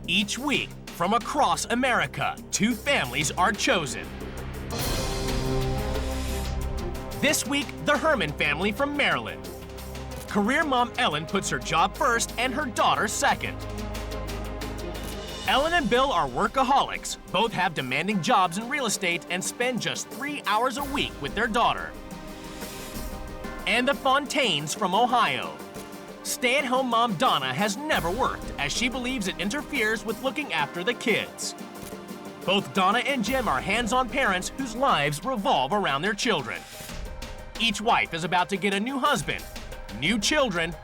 Each week, from across America, 2 families are chosen. This week, the Herman family from Maryland. Career mom Ellen puts her job first and her daughter second. Ellen and Bill are workaholics. Both have demanding jobs in real estate and spend just 3 hours a week with their daughter. And the Fontaines from Ohio. Stay-at-home mom Donna has never worked, as she believes it interferes with looking after the kids. Both Donna and Jim are hands-on parents whose lives revolve around their children. Each wife is about to get a new husband, new children,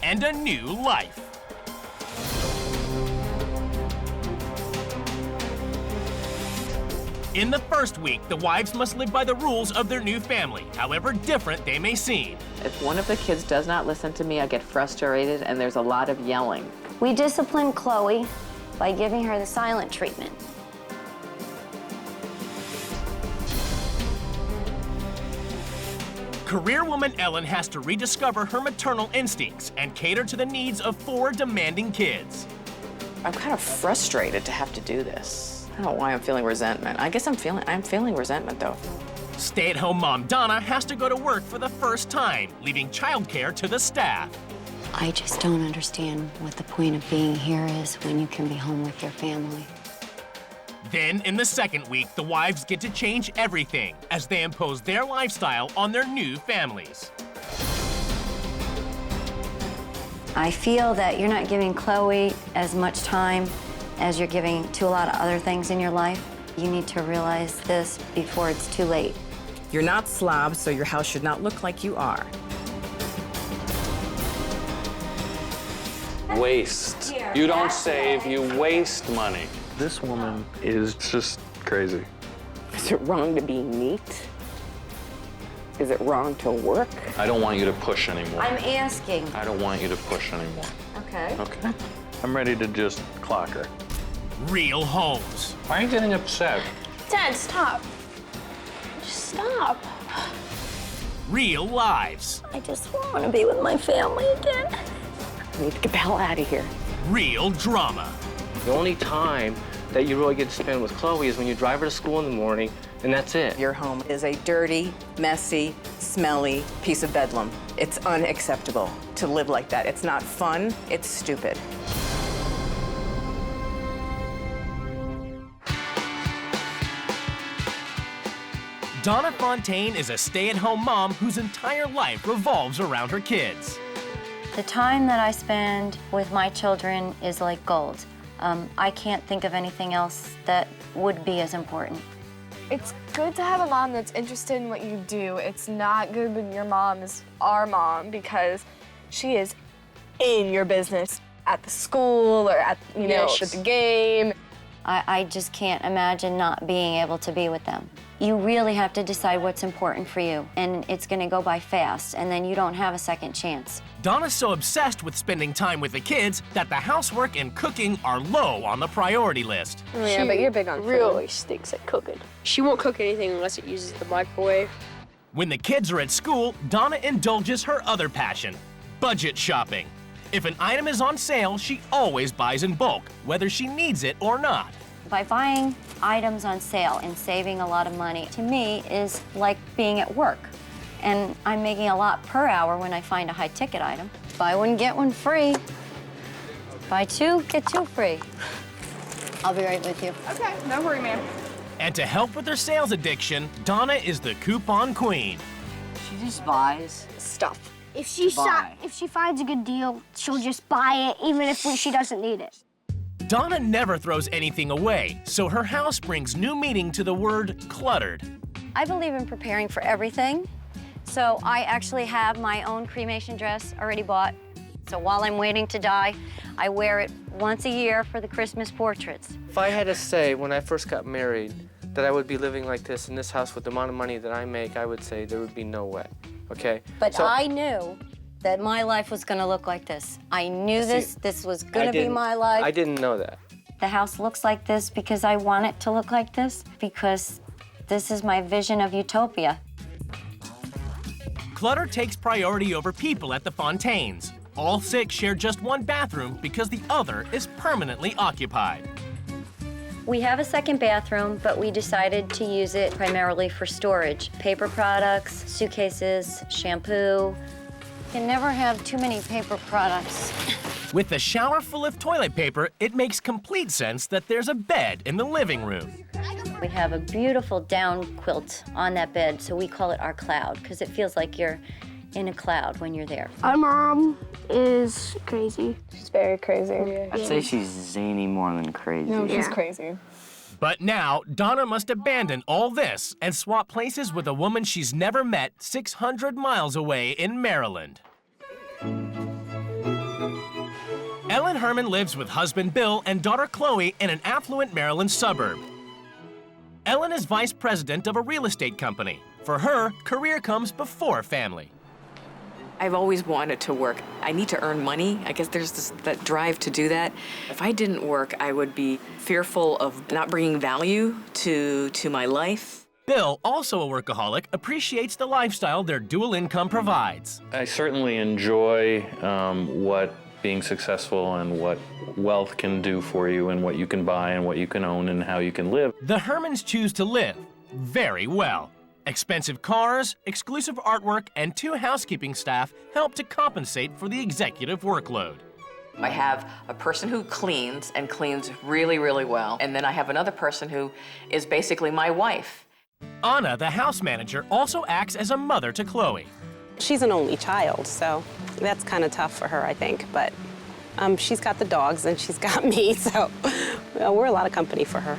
and a new life. In the first week, the wives must live by the rules of their new family, however different they may seem. If one of the kids does not listen to me, I get frustrated and there's a lot of yelling. We disciplined Chloe by giving her the silent treatment. Career woman Ellen has to rediscover her maternal instincts and cater to the needs of 4 demanding kids. I'm kind of frustrated to have to do this. I don't know why I'm feeling resentment. I guess I'm feeling resentment though. Stay-at-home mom Donna has to go to work for the first time, leaving childcare to the staff. I just don't understand what the point of being here is when you can be home with your family. Then, in the second week, the wives get to change everything as they impose their lifestyle on their new families. I feel that you're not giving Chloe as much time as you're giving to a lot of other things in your life. You need to realize this before it's too late. You're not slobs, so your house should not look like you are. Waste. You don't save, you waste money. This woman is just crazy. Is it wrong to be neat? Is it wrong to work? I don't want you to push anymore. I'm asking. I don't want you to push anymore. Okay. Okay? I'm ready to just clock her. Real homes. Why are you getting upset? Dad, stop. Just stop. Real lives. I just want to be with my family again. I need to get the hell out of here. Real drama. The only time that you really get to spend with Chloe is when you drive her to school in the morning, and that's it. Your home is a dirty, messy, smelly piece of bedlam. It's unacceptable to live like that. It's not fun, it's stupid. Donna Fontaine is a stay-at-home mom whose entire life revolves around her kids. The time that I spend with my children is like gold. I can't think of anything else that would be as important. It's good to have a mom that's interested in what you do. It's not good when your mom is our mom because she is in your business at the school or at, at the game. I just can't imagine not being able to be with them. You really have to decide what's important for you, and it's gonna go by fast, and then you don't have a second chance. Donna's so obsessed with spending time with the kids that the housework and cooking are low on the priority list. Oh, yeah, but you're big on food. Really stinks at cooking. She won't cook anything unless it uses the microwave. When the kids are at school, Donna indulges her other passion, budget shopping. If an item is on sale, she always buys in bulk, whether she needs it or not. By buying items on sale and saving a lot of money, to me, is like being at work. And I'm making a lot per hour when I find a high-ticket item. Buy one, get one free. Buy 2, get 2 free. I'll be right with you. Okay, no worry, ma'am. And to help with her sales addiction, Donna is the coupon queen. She just buys Stuff. If she Buy. if she finds a good deal, she'll just buy it, even if she doesn't need it. Donna never throws anything away, so her house brings new meaning to the word cluttered. I believe in preparing for everything. So I actually have my own cremation dress already bought. So while I'm waiting to die, I wear it once a year for the Christmas portraits. If I had to say when I first got married that I would be living like this in this house with the amount of money that I make, I would say there would be no way, okay? But So- I knew that my life was gonna look like this. I knew this was gonna be my life. I didn't know that. The house looks like this because I want it to look like this, because this is my vision of utopia. Clutter takes priority over people at the Fontaines. All 6 share just one bathroom because the other is permanently occupied. We have a second bathroom, but we decided to use it primarily for storage. Paper products, suitcases, shampoo. You can never have too many paper products. With the shower full of toilet paper, it makes complete sense that there's a bed in the living room. We have a beautiful down quilt on that bed, so we call it our cloud, because it feels like you're in a cloud when you're there. Our mom is crazy. She's very crazy. I'd say she's zany more than crazy. No, she's crazy. But now, Donna must abandon all this and swap places with a woman she's never met 600 miles away in Maryland. Ellen Herman lives with husband Bill and daughter Chloe in an affluent Maryland suburb. Ellen is vice president of a real estate company. For her, career comes before family. I've always wanted to work. I need to earn money. I guess there's that drive to do that. If I didn't work, I would be fearful of not bringing value to my life. Bill, also a workaholic, appreciates the lifestyle their dual income provides. I certainly enjoy what being successful and what wealth can do for you and what you can buy and what you can own and how you can live. The Hermans choose to live very well. Expensive cars, exclusive artwork, and 2 housekeeping staff help to compensate for the executive workload. I have a person who cleans and cleans really, really well. And then I have another person who is basically my wife. Anna, the house manager, also acts as a mother to Chloe. She's an only child, so that's kind of tough for her, I think. But she's got the dogs and she's got me, so we're a lot of company for her.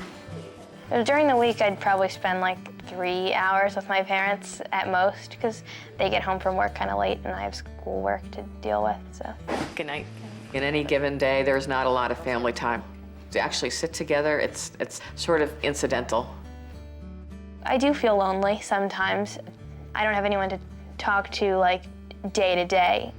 During the week, I'd probably spend like 3 hours with my parents at most, because they get home from work kind of late and I have schoolwork to deal with, so. Good night. In any given day, there's not a lot of family time. To actually sit together, it's sort of incidental. I do feel lonely sometimes. I don't have anyone to talk to like day to day.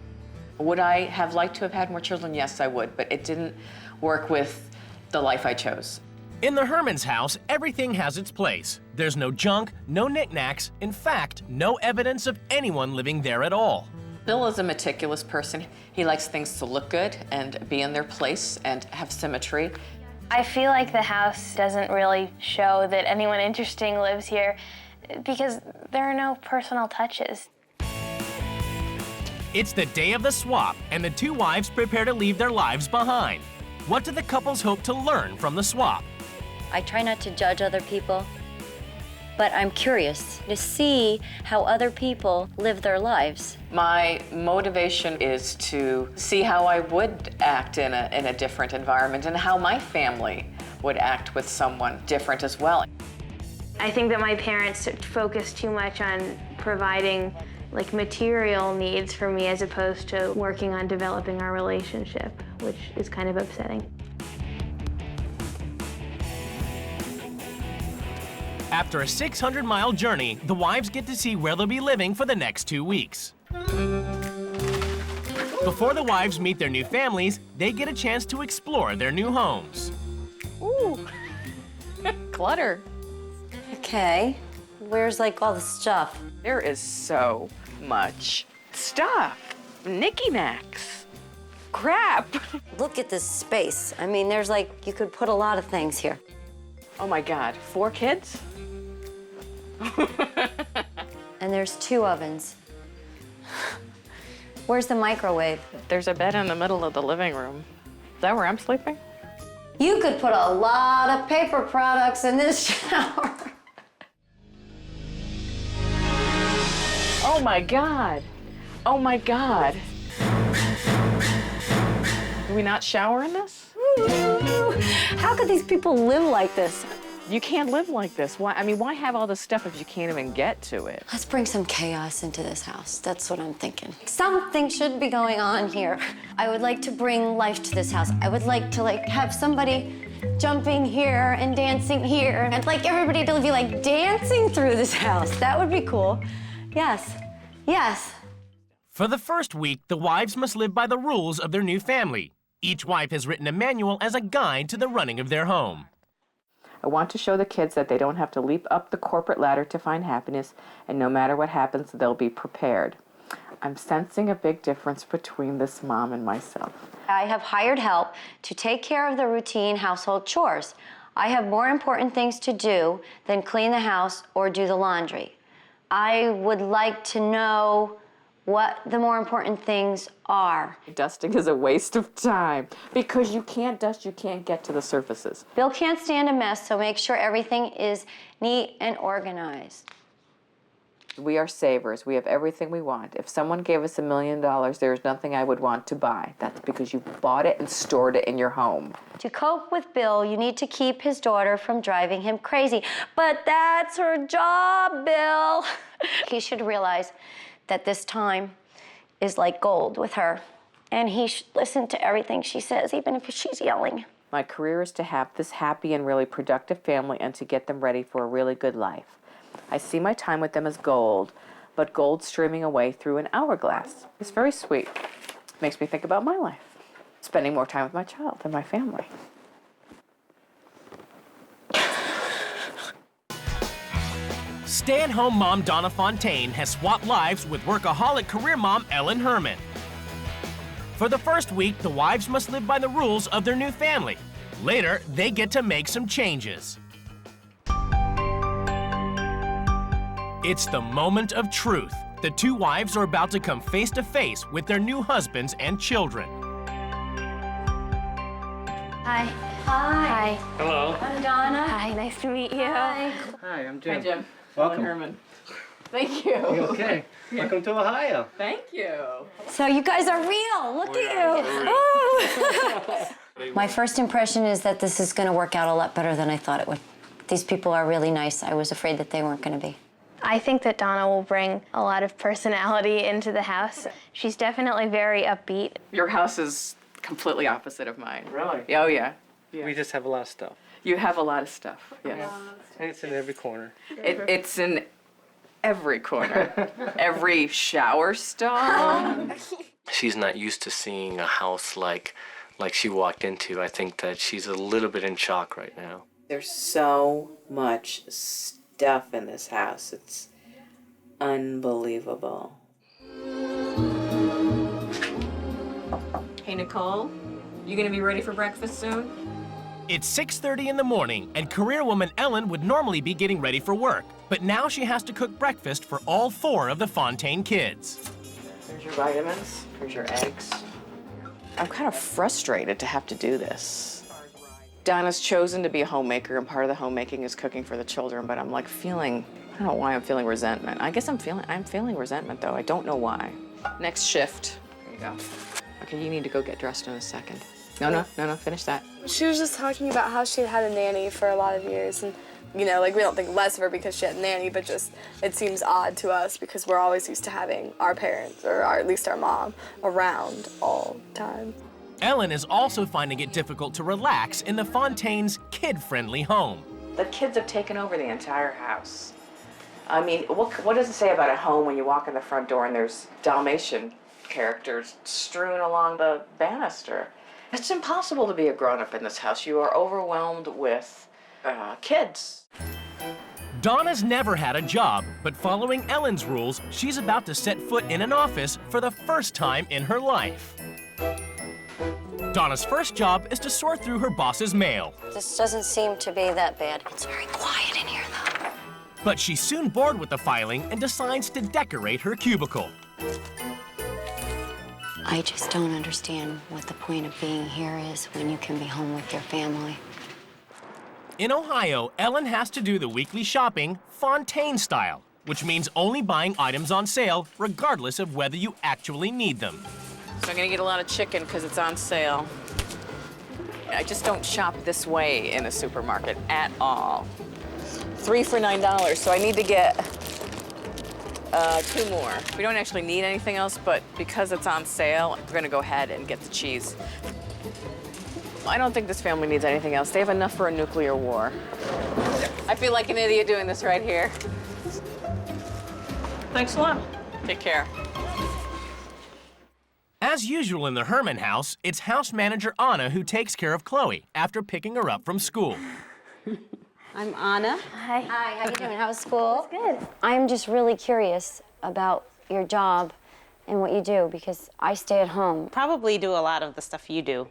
Would I have liked to have had more children? Yes, I would, but it didn't work with the life I chose. In the Hermans' house, everything has its place. There's no junk, no knickknacks, in fact, no evidence of anyone living there at all. Bill is a meticulous person. He likes things to look good and be in their place and have symmetry. I feel like the house doesn't really show that anyone interesting lives here because there are no personal touches. It's the day of the swap, and the 2 wives prepare to leave their lives behind. What do the couples hope to learn from the swap? I try not to judge other people, but I'm curious to see how other people live their lives. My motivation is to see how I would act in a different environment and how my family would act with someone different as well. I think that my parents focus too much on providing like material needs for me as opposed to working on developing our relationship, which is kind of upsetting. After a 600-mile journey, the wives get to see where they'll be living for the next 2 weeks. Before the wives meet their new families, they get a chance to explore their new homes. Ooh, clutter. Okay, where's like all the stuff? There is so much stuff. Knicky-knacks. Crap. Look at this space. I mean, there's like, you could put a lot of things here. Oh my God, 4 kids? And there's 2 ovens. Where's the microwave? There's a bed in the middle of the living room. Is that where I'm sleeping? You could put a lot of paper products in this shower. Oh my God. Oh my God. Do we not shower in this? How could these people live like this? You can't live like this. Why? I mean, why have all this stuff if you can't even get to it? Let's bring some chaos into this house. That's what I'm thinking. Something should be going on here. I would like to bring life to this house. I would like to have somebody jumping here and dancing here. I'd like everybody to be like dancing through this house. That would be cool. Yes, yes. For the first week, the wives must live by the rules of their new family. Each wife has written a manual as a guide to the running of their home. I want to show the kids that they don't have to leap up the corporate ladder to find happiness, and no matter what happens, they'll be prepared. I'm sensing a big difference between this mom and myself. I have hired help to take care of the routine household chores. I have more important things to do than clean the house or do the laundry. I would like to know what the more important things are. Dusting is a waste of time because you can't dust, you can't get to the surfaces. Bill can't stand a mess, so make sure everything is neat and organized. We are savers. We have everything we want. If someone gave us $1 million, there's nothing I would want to buy. That's because you bought it and stored it in your home. To cope with Bill, you need to keep his daughter from driving him crazy. But that's her job, Bill. He should realize that this time is like gold with her. And he should listen to everything she says, even if she's yelling. My career is to have this happy and really productive family and to get them ready for a really good life. I see my time with them as gold, but gold streaming away through an hourglass. It's very sweet. Makes me think about my life, spending more time with my child and my family. Stay-at-home mom Donna Fontaine has swapped lives with workaholic career mom Ellen Herman. For the first week, the wives must live by the rules of their new family. Later, they get to make some changes. It's the moment of truth. The two wives are about to come face to face with their new husbands and children. Hi. Hi. Hello. I'm Donna. Hi, nice to meet you. Hi. Hi, I'm Jim. Hi, Jim. Welcome. Herman. Thank you. Okay. Welcome to Ohio. Thank you. So you guys are real. Look at you. Oh. My first impression is that this is going to work out a lot better than I thought it would. These people are really nice. I was afraid that they weren't going to be. I think that Donna will bring a lot of personality into the house. She's definitely very upbeat. Your house is completely opposite of mine. Really? Oh, yeah. We just have a lot of stuff. You have a lot of stuff, yes. And it's in every corner. It's in every corner. Every shower stall. She's not used to seeing a house like she walked into. I think that she's a little bit in shock right now. There's so much stuff in this house. It's unbelievable. Hey, Nicole, you gonna be ready for breakfast soon? It's 6:30 in the morning, and career woman Ellen would normally be getting ready for work. But now she has to cook breakfast for all 4 of the Fontaine kids. There's your vitamins. Here's your eggs. I'm kind of frustrated to have to do this. Donna's chosen to be a homemaker, and part of the homemaking is cooking for the children, but I'm like feeling, I don't know why I'm feeling resentment. I guess I'm feeling resentment, though. I don't know why. Next shift. There you go. Okay, you need to go get dressed in a second. No, finish that. She was just talking about how she had a nanny for a lot of years, and you know, like we don't think less of her because she had a nanny, but just it seems odd to us because we're always used to having our parents, or at least our mom, around all the time. Ellen is also finding it difficult to relax in the Fontaine's kid-friendly home. The kids have taken over the entire house. I mean, what does it say about a home when you walk in the front door and there's Dalmatian characters strewn along the banister? It's impossible to be a grown-up in this house. You are overwhelmed with kids. Donna's never had a job, but following Ellen's rules, she's about to set foot in an office for the first time in her life. Donna's first job is to sort through her boss's mail. This doesn't seem to be that bad. It's very quiet in here, though. But she's soon bored with the filing and decides to decorate her cubicle. I just don't understand what the point of being here is when you can be home with your family. In Ohio, Ellen has to do the weekly shopping Fontaine style, which means only buying items on sale regardless of whether you actually need them. So I'm gonna get a lot of chicken because it's on sale. I just don't shop this way in a supermarket at all. 3 for $9, so I need to get 2 more. We don't actually need anything else, but because it's on sale, we're gonna go ahead and get the cheese. I don't think this family needs anything else. They have enough for a nuclear war. I feel like an idiot doing this right here. Thanks a lot. Take care. As usual in the Herman house, it's house manager Anna who takes care of Chloe after picking her up from school. I'm Anna. Hi. Hi, how you doing? How was school? Good. I'm just really curious about your job in what you do, because I stay at home. Probably do a lot of the stuff you do,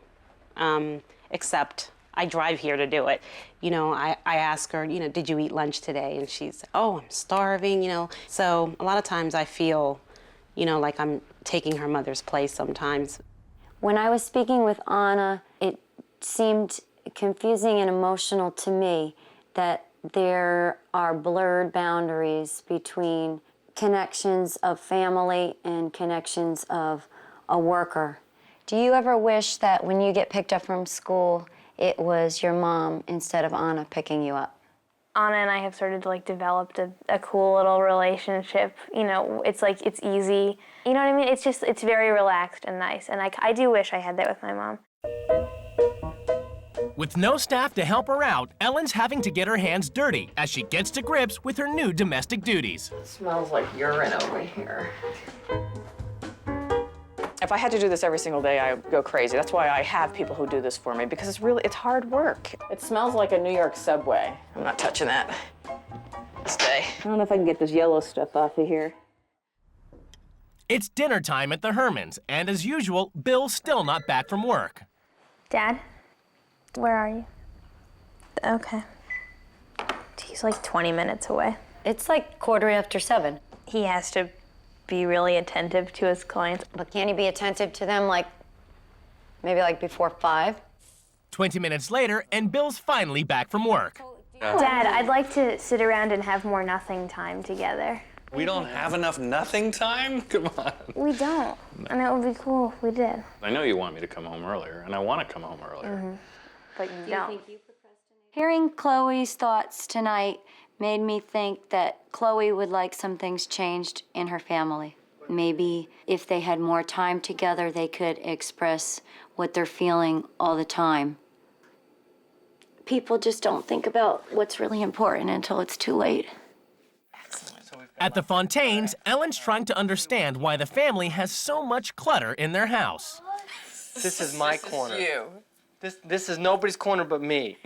except I drive here to do it. You know, I ask her, you know, did you eat lunch today? And she's, oh, I'm starving, you know. So a lot of times I feel, you know, like I'm taking her mother's place sometimes. When I was speaking with Anna, it seemed confusing and emotional to me that there are blurred boundaries between connections of family and connections of a worker. Do you ever wish that when you get picked up from school, it was your mom instead of Anna picking you up? Anna and I have sort of developed a cool little relationship. You know, it's like, it's easy. You know what I mean? It's just, it's very relaxed and nice. And I do wish I had that with my mom. With no staff to help her out, Ellen's having to get her hands dirty as she gets to grips with her new domestic duties. It smells like urine over here. If I had to do this every single day, I would go crazy. That's why I have people who do this for me, because it's hard work. It smells like a New York subway. I'm not touching that this day. I don't know if I can get this yellow stuff off of here. It's dinner time at the Hermans, and as usual, Bill's still not back from work. Dad, where are you? Okay. He's like 20 minutes away. It's like 7:15. He has to be really attentive to his clients. But can't he be attentive to them maybe before 5? 20 minutes later, and Bill's finally back from work. Dad, I'd like to sit around and have more nothing time together. We don't have enough nothing time? Come on. We don't. And it would be cool if we did. I know you want me to come home earlier, and I want to come home earlier. Mm-hmm. But you don't. Hearing Chloe's thoughts tonight made me think that Chloe would like some things changed in her family. Maybe if they had more time together, they could express what they're feeling all the time. People just don't think about what's really important until it's too late. At the Fontaines, Ellen's trying to understand why the family has so much clutter in their house. This is my corner. Is you. This is nobody's corner but me.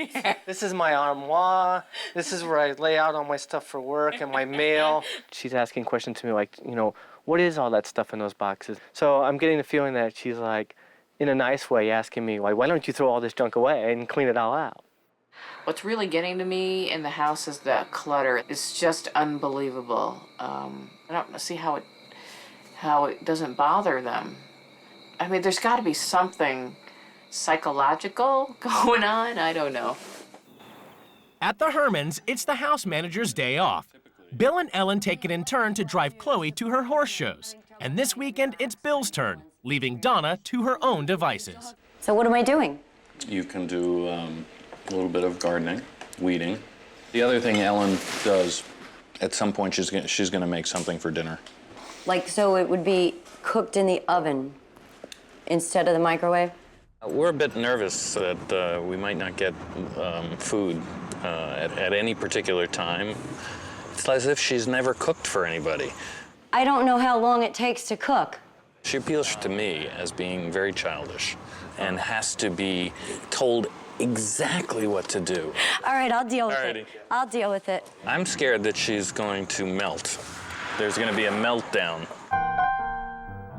This is my armoire. This is where I lay out all my stuff for work and my mail. She's asking questions to me like, you know, what is all that stuff in those boxes? So I'm getting the feeling that she's like, in a nice way, asking me, like, why don't you throw all this junk away and clean it all out? What's really getting to me in the house is the clutter. It's just unbelievable. I don't see how it doesn't bother them. I mean, there's got to be something psychological going on. I don't know. At the Hermans, it's the house manager's day off. Bill and Ellen take it in turn to drive Chloe to her horse shows. And this weekend, it's Bill's turn, leaving Donna to her own devices. So what am I doing? You can do a little bit of gardening, weeding. The other thing Ellen does, at some point, she's going to make something for dinner. So it would be cooked in the oven instead of the microwave? We're a bit nervous that we might not get food at any particular time. It's as if she's never cooked for anybody. I don't know how long it takes to cook. She appeals to me as being very childish and has to be told exactly what to do. All right, I'll deal with it. I'll deal with it. I'm scared that she's going to melt. There's going to be a meltdown.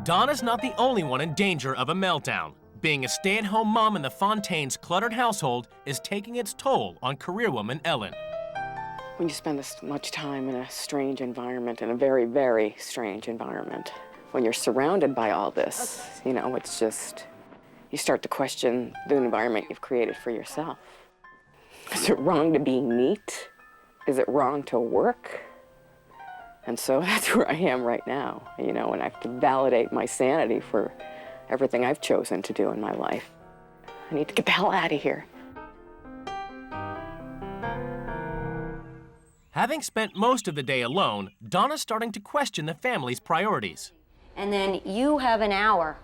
Donna's not the only one in danger of a meltdown. Being a stay-at-home mom in the Fontaines' cluttered household is taking its toll on career woman Ellen. When you spend this much time in a strange environment, in a very, very strange environment, when you're surrounded by all this, you know, it's just, you start to question the environment you've created for yourself. Is it wrong to be neat? Is it wrong to work? And so that's where I am right now, you know, and I have to validate my sanity for everything I've chosen to do in my life. I need to get the hell out of here. Having spent most of the day alone, Donna's starting to question the family's priorities. And then you have an hour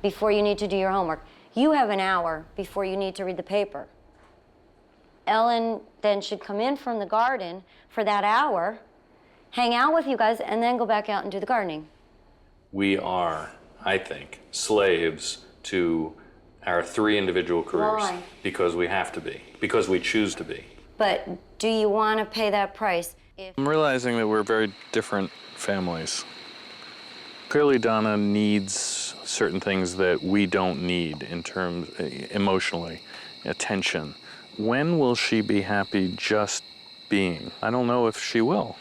before you need to do your homework. You have an hour before you need to read the paper. Ellen then should come in from the garden for that hour, hang out with you guys, and then go back out and do the gardening. We are, I think, slaves to our 3 individual careers. Why? Because we have to be, because we choose to be. But do you want to pay that price? I'm realizing that we're very different families. Clearly, Donna needs certain things that we don't need in terms emotionally, attention. When will she be happy just being? I don't know if she will.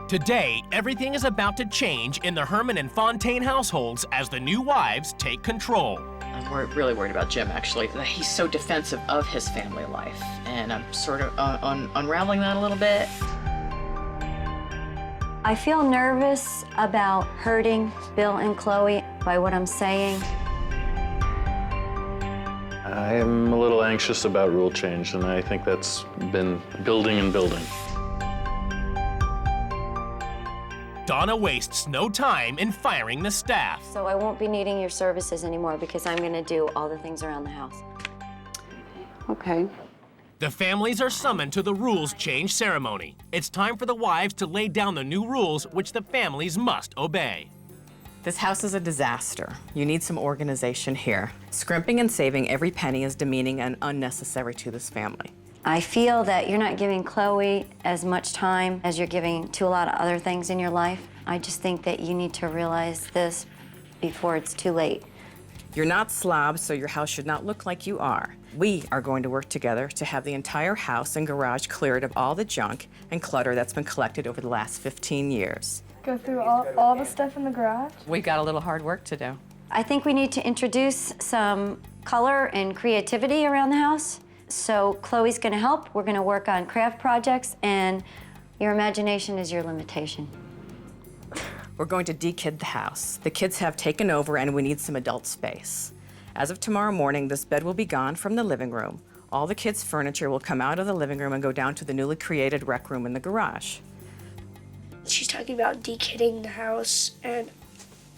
Today, everything is about to change in the Herman and Fontaine households as the new wives take control. I'm really worried about Jim, actually. He's so defensive of his family life, and I'm sort of unraveling that a little bit. I feel nervous about hurting Bill and Chloe by what I'm saying. I am a little anxious about rule change, and I think that's been building and building. Donna wastes no time in firing the staff. So I won't be needing your services anymore because I'm gonna do all the things around the house. Okay. The families are summoned to the rules change ceremony. It's time for the wives to lay down the new rules which the families must obey. This house is a disaster. You need some organization here. Scrimping and saving every penny is demeaning and unnecessary to this family. I feel that you're not giving Chloe as much time as you're giving to a lot of other things in your life. I just think that you need to realize this before it's too late. You're not slobs, so your house should not look like you are. We are going to work together to have the entire house and garage cleared of all the junk and clutter that's been collected over the last 15 years. Go through all the stuff in the garage? We've got a little hard work to do. I think we need to introduce some color and creativity around the house. So Chloe's gonna help. We're gonna work on craft projects, and your imagination is your limitation. We're going to de-kid the house. The kids have taken over and we need some adult space. As of tomorrow morning, this bed will be gone from the living room. All the kids' furniture will come out of the living room and go down to the newly created rec room in the garage. She's talking about de-kidding the house, and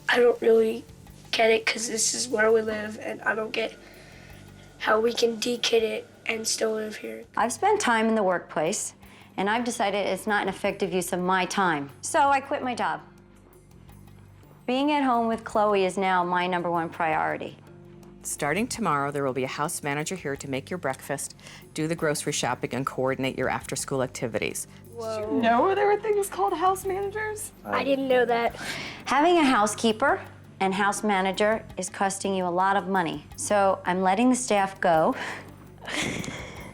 I don't really get it because this is where we live, and I don't get how we can de-kid it and still live here. I've spent time in the workplace, and I've decided it's not an effective use of my time. So I quit my job. Being at home with Chloe is now my #1 priority. Starting tomorrow, there will be a house manager here to make your breakfast, do the grocery shopping, and coordinate your after-school activities. Whoa. Did you know there were things called house managers? I didn't know that. Having a housekeeper and house manager is costing you a lot of money. So I'm letting the staff go.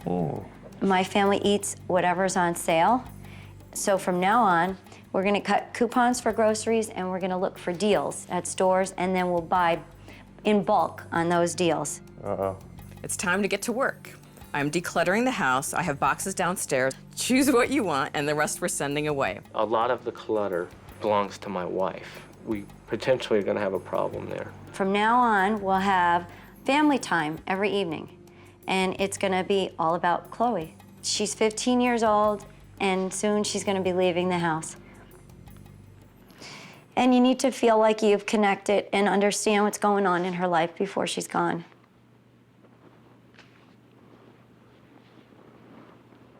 Oh. My family eats whatever's on sale. So from now on, we're gonna cut coupons for groceries and we're gonna look for deals at stores, and then we'll buy in bulk on those deals. Uh-oh. It's time to get to work. I'm decluttering the house. I have boxes downstairs. Choose what you want, and the rest we're sending away. A lot of the clutter belongs to my wife. We potentially are gonna have a problem there. From now on, we'll have family time every evening, and it's gonna be all about Chloe. She's 15 years old, and soon she's gonna be leaving the house. And you need to feel like you've connected and understand what's going on in her life before she's gone.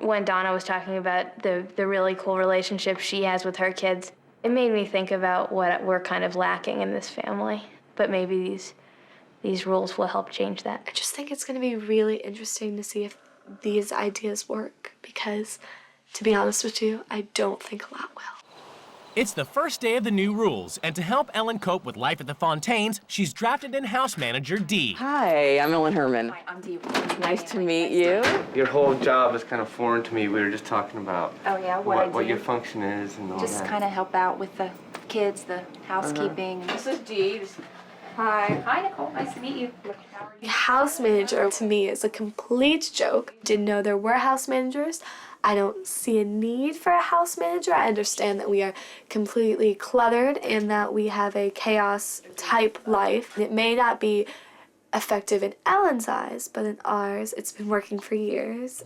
When Donna was talking about the really cool relationship she has with her kids, it made me think about what we're kind of lacking in this family. But maybe these rules will help change that. I just think it's going to be really interesting to see if these ideas work, because, to be honest with you, I don't think a lot will. It's the first day of the new rules, and to help Ellen cope with life at the Fontaines, she's drafted in house manager Dee. Hi, I'm Ellen Herman. Hi, I'm Dee. Nice to meet you. Your whole job is kind of foreign to me. We were just talking about Oh yeah, what I do. what your function is and all Just that. kind of help out with the kids, the housekeeping. This is Dee. Hi. Hi, Nicole. Nice to meet you. House manager to me is a complete joke. Didn't know there were house managers. I don't see a need for a house manager. I understand that we are completely cluttered and that we have a chaos type life. It may not be effective in Ellen's eyes, but in ours, it's been working for years.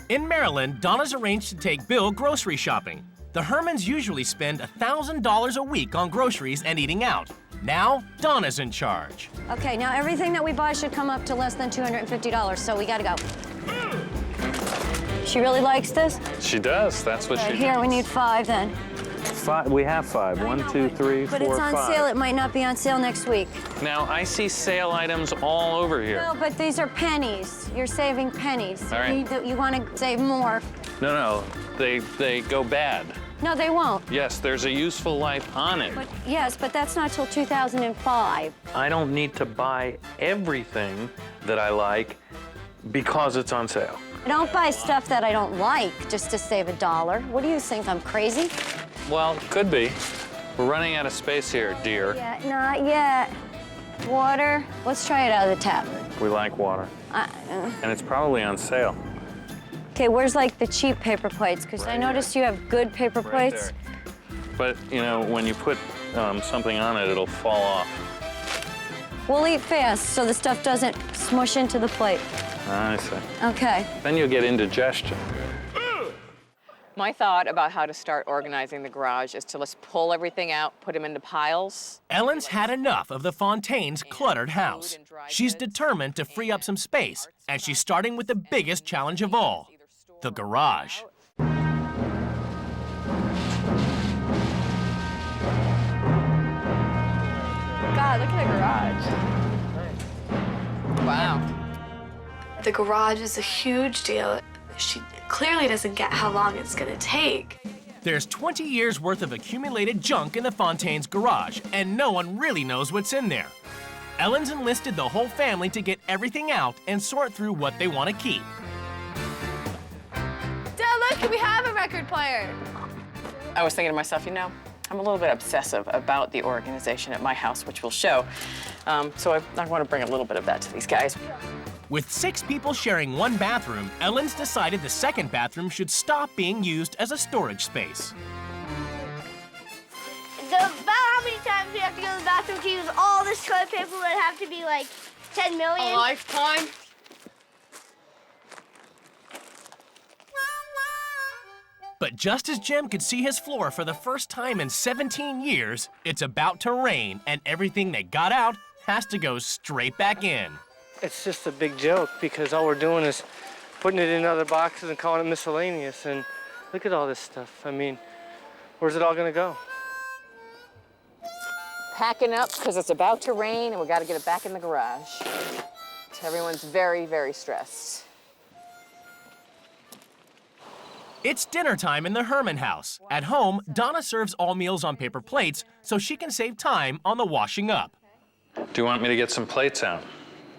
In Maryland, Donna's arranged to take Bill grocery shopping. The Hermans usually spend $1,000 a week on groceries and eating out. Now, Donna's in charge. Okay, now everything that we buy should come up to less than $250, so we gotta go. She really likes this? She does. That's what she Here, does. we need 5 then. 5. We have 5. 1, 2, 3, 4, But it's on 5. sale. It might not be on sale next week. Now, I see sale items all over here. No, but these are pennies. You're saving pennies. All right. You want to save more. No, they go bad. No, they won't. Yes, there's a useful life on it. Yes, but that's not till 2005. I don't need to buy everything that I like because it's on sale. I don't buy stuff that I don't like just to save $1. What do you think, I'm crazy? Well, could be. We're running out of space here, dear. Yeah, not yet. Water, let's try it out of the tap. We like water. And it's probably on sale. Okay, where's like the cheap paper plates? Because I noticed you have good paper plates. But, you know, when you put something on it, it'll fall off. We'll eat fast so the stuff doesn't smush into the plate. I see. Okay. Then you'll get indigestion. My thought about how to start organizing the garage is to let's pull everything out, put them into piles. Ellen's had enough of the Fontaine's cluttered house. She's determined to free up some space, and she's starting with the biggest challenge of all, the garage. God, look at the garage. Wow. The garage is a huge deal. She clearly doesn't get how long it's gonna take. There's 20 years worth of accumulated junk in the Fontaine's garage, and no one really knows what's in there. Ellen's enlisted the whole family to get everything out and sort through what they want to keep. Dad, look, we have a record player. I was thinking to myself, you know, I'm a little bit obsessive about the organization at my house, which we'll show. So I want to bring a little bit of that to these guys. With 6 people sharing one bathroom, Ellen's decided the second bathroom should stop being used as a storage space. About how many times we have to go to the bathroom to use all this toilet paper would have to be like 10 million. A lifetime? But just as Jim could see his floor for the first time in 17 years, it's about to rain, and everything that got out has to go straight back in. It's just a big joke because all we're doing is putting it in other boxes and calling it miscellaneous. And look at all this stuff. I mean, where's it all gonna go? Packing up because it's about to rain and we got to get it back in the garage. Everyone's very, very stressed. It's dinner time in the Herman house. At home, Donna serves all meals on paper plates so she can save time on the washing up. Do you want me to get some plates out?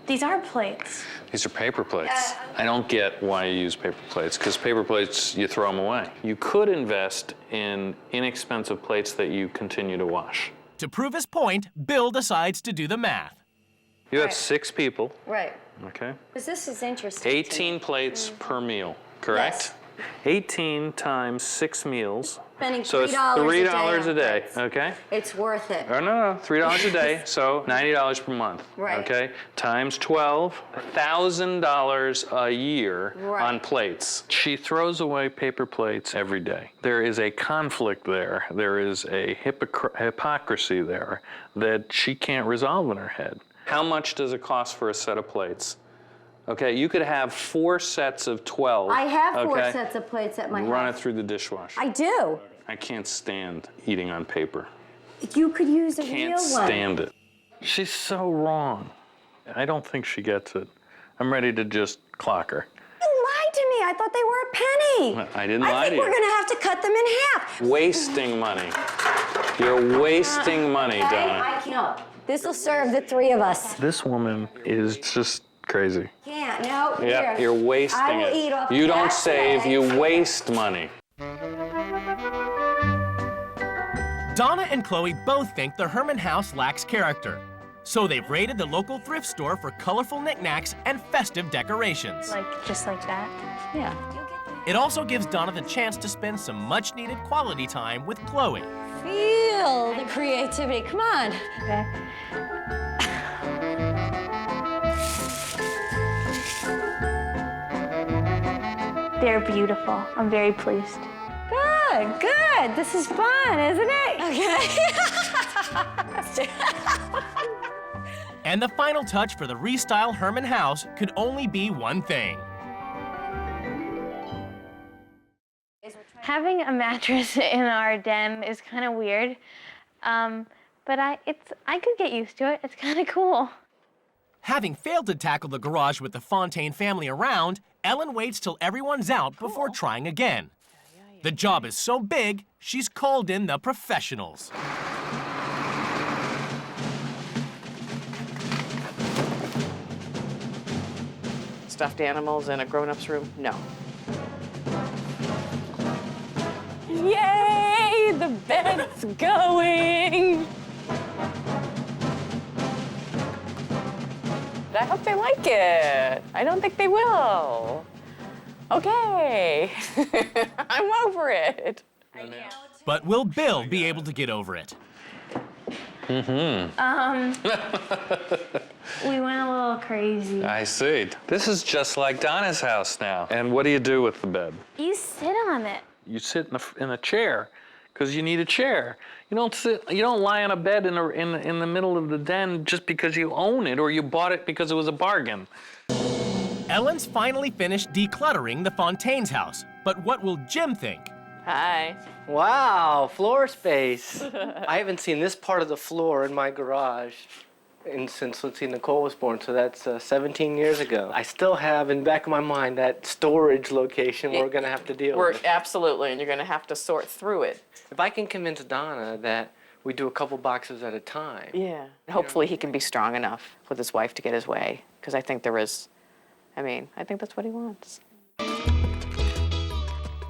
These are plates. These are paper plates. I don't get why you use paper plates, because paper plates, you throw them away. You could invest in inexpensive plates that you continue to wash. To prove his point, Bill decides to do the math. You have 6 people. Right. Okay. Because this is interesting. 18 plates per meal, correct? Yes. 18 times 6 meals. Spending So it's $3 $3 a day, plates. okay? It's worth it. Oh, no, $3 a day, so $90 per month. Right. Okay, times 12, $1,000 a year Right. on plates. She throws away paper plates every day. There is a conflict there. There is a hypocrisy there that she can't resolve in her head. How much does it cost for a set of plates? Okay, you could have 4 sets of 12. I have 4 okay? sets of plates at my Run house. it through the dishwasher. I do. I can't stand eating on paper. You could use a Can't real one. stand it. She's so wrong. I don't think she gets it. I'm ready to just clock her. You lied to me. I thought they were a penny. I didn't lie I to think you. we're gonna have to cut them in half. Wasting money. You're wasting money, Donna. I can't. This will serve the 3 of us. This woman is just crazy. Can't. No. Yeah, here. you're wasting I will it. eat off You the don't back save, today. you waste money. Donna and Chloe both think the Herman house lacks character. So they've raided the local thrift store for colorful knickknacks and festive decorations. Just like that. Yeah. It also gives Donna the chance to spend some much-needed quality time with Chloe. Feel the creativity. Come on. Okay. They're beautiful. I'm very pleased. Good, good. This is fun, isn't it? Okay. And the final touch for the restyle Herman house could only be one thing. Having a mattress in our den is kind of weird, but I could get used to it. It's kind of cool. Having failed to tackle the garage with the Fontaine family around, Ellen waits till everyone's out before trying again. The job is so big, she's called in the professionals. Stuffed animals in a grown-up's room? No. Yay! The bed's going! I hope they like it. I don't think they will. Okay. I'm over it. But will Bill be able to get over it? We went a little crazy. I see. This is just like Donna's house now. And what do you do with the bed? You sit on it. You sit in a chair because you need a chair. You don't lie on a bed in the middle of the den just because you own it or you bought it because it was a bargain. Ellen's finally finished decluttering the Fontaine's house, but what will Jim think? Hi. Wow, floor space. I haven't seen this part of the floor in my garage since, let's see, Nicole was born, so that's 17 years ago. I still have in the back of my mind that storage location we're gonna have to deal with. Absolutely, and you're gonna have to sort through it. If I can convince Donna that we do a couple boxes at a time. Yeah. Hopefully he can be strong enough with his wife to get his way, because I think I think that's what he wants.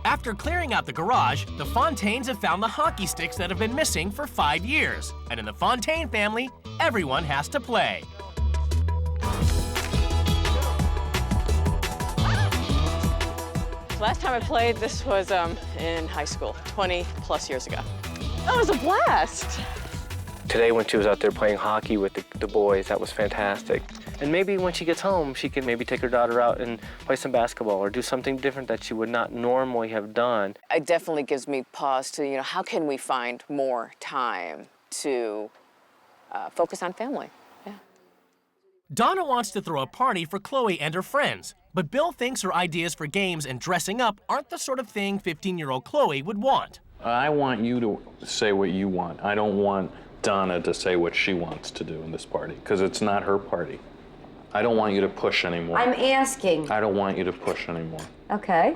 After clearing out the garage, the Fontaines have found the hockey sticks that have been missing for 5 years. And in the Fontaine family, everyone has to play. Last time I played, this was in high school, 20+ years ago. That was a blast. Today when she was out there playing hockey with the boys, that was fantastic. And maybe when she gets home, she can maybe take her daughter out and play some basketball or do something different that she would not normally have done. It definitely gives me pause to, how can we find more time to focus on family? Yeah. Donna wants to throw a party for Chloe and her friends, but Bill thinks her ideas for games and dressing up aren't the sort of thing 15-year-old Chloe would want. I want you to say what you want. I don't want Donna to say what she wants to do in this party, because it's not her party. I don't want you to push anymore. I'm asking. I don't want you to push anymore. Okay.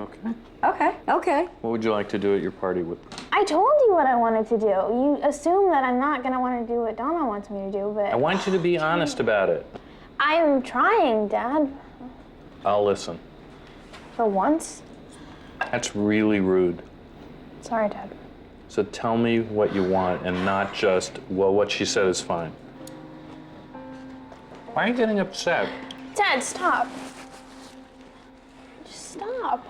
Okay? Okay. What would you like to do at your party with? I told you what I wanted to do. You assume that I'm not gonna want to do what Donna wants me to do, but... I want you to be honest about it. I'm trying, Dad. I'll listen. For once. That's really rude. Sorry, Dad. So tell me what you want and not just, well, what she said is fine. Why are you getting upset? Dad, stop. Just stop.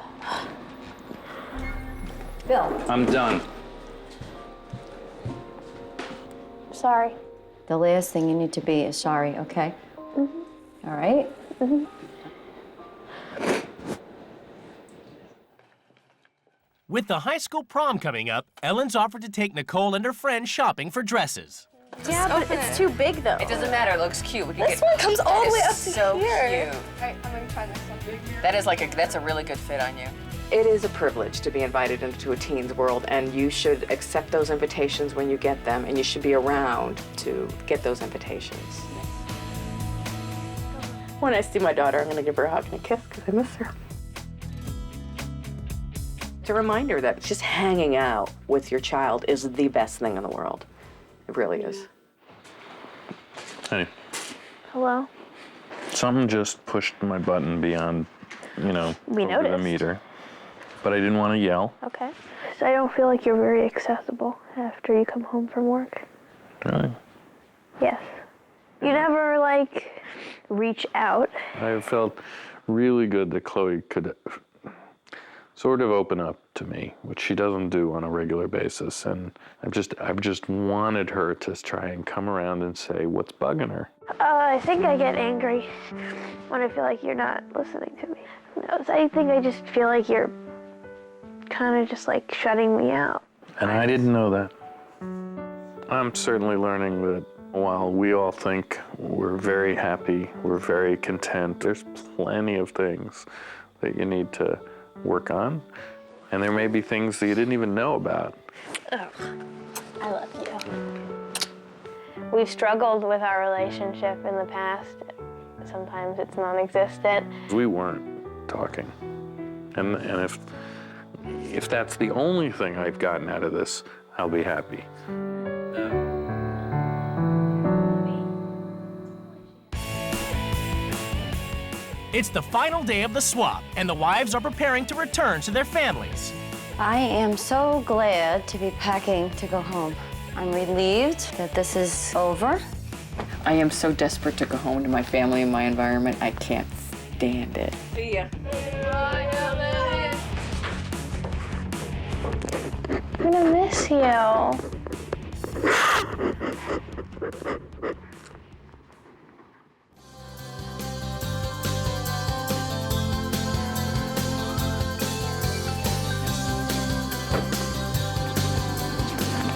Bill. I'm done. Sorry. The last thing you need to be is sorry, okay? Mm-hmm. All right? Mm-hmm. With the high school prom coming up, Ellen's offered to take Nicole and her friend shopping for dresses. Yeah, but it's too big, though. It doesn't matter. It looks cute. This one comes all the way up to so here. Cute. Alright, I'm gonna try this one. That's a really good fit on you. It is a privilege to be invited into a teen's world, and you should accept those invitations when you get them, and you should be around to get those invitations. When I see my daughter, I'm gonna give her a hug and a kiss because I miss her. It's a reminder that just hanging out with your child is the best thing in the world. It really is. Hey, Hello? something just pushed my button beyond, We over the noticed. meter. But I didn't want to yell. Okay. So I don't feel like you're very accessible after you come home from work. Really? Yes. You never, reach out. I felt really good that Chloe could sort of open up to me, which she doesn't do on a regular basis. And I've just wanted her to try and come around and say what's bugging her. I think I get angry when I feel like you're not listening to me. No, I think I just feel like you're kind of just shutting me out. And I didn't know that. I'm certainly learning that while we all think we're very happy, we're very content, there's plenty of things that you need to work on. And there may be things that you didn't even know about. Oh, I love you. We've struggled with our relationship in the past. Sometimes it's non-existent. We weren't talking. And if If that's the only thing I've gotten out of this, I'll be happy. It's the final day of the swap, and the wives are preparing to return to their families. I am so glad to be packing to go home. I'm relieved that this is over. I am so desperate to go home to my family and my environment. I can't stand it. See ya. I'm gonna miss you.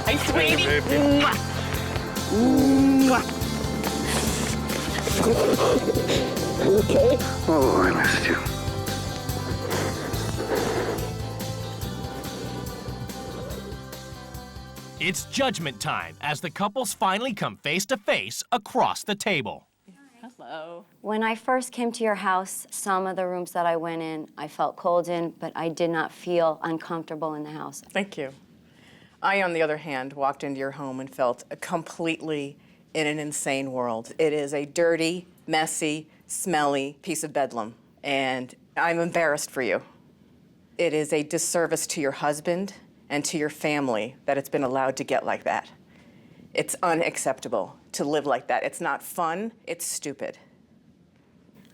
Hey, sweetie. Okay. Oh, I missed you. It's judgment time as the couples finally come face to face across the table. Hello. When I first came to your house, some of the rooms that I went in, I felt cold in, but I did not feel uncomfortable in the house. Thank you. I, on the other hand, walked into your home and felt completely in an insane world. It is a dirty, messy, smelly piece of bedlam, and I'm embarrassed for you. It is a disservice to your husband and to your family that it's been allowed to get like that. It's unacceptable to live like that. It's not fun, it's stupid.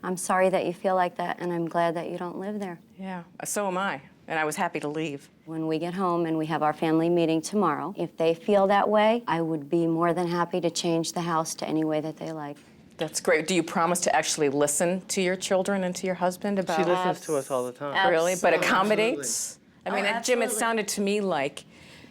I'm sorry that you feel like that, and I'm glad that you don't live there. Yeah, so am I, and I was happy to leave. When we get home and we have our family meeting tomorrow, if they feel that way, I would be more than happy to change the house to any way that they like. That's great. Do you promise to actually listen to your children and to your husband about? She listens to us all the time. Really? But Absolutely. accommodates? I mean, Jim, it absolutely. sounded to me like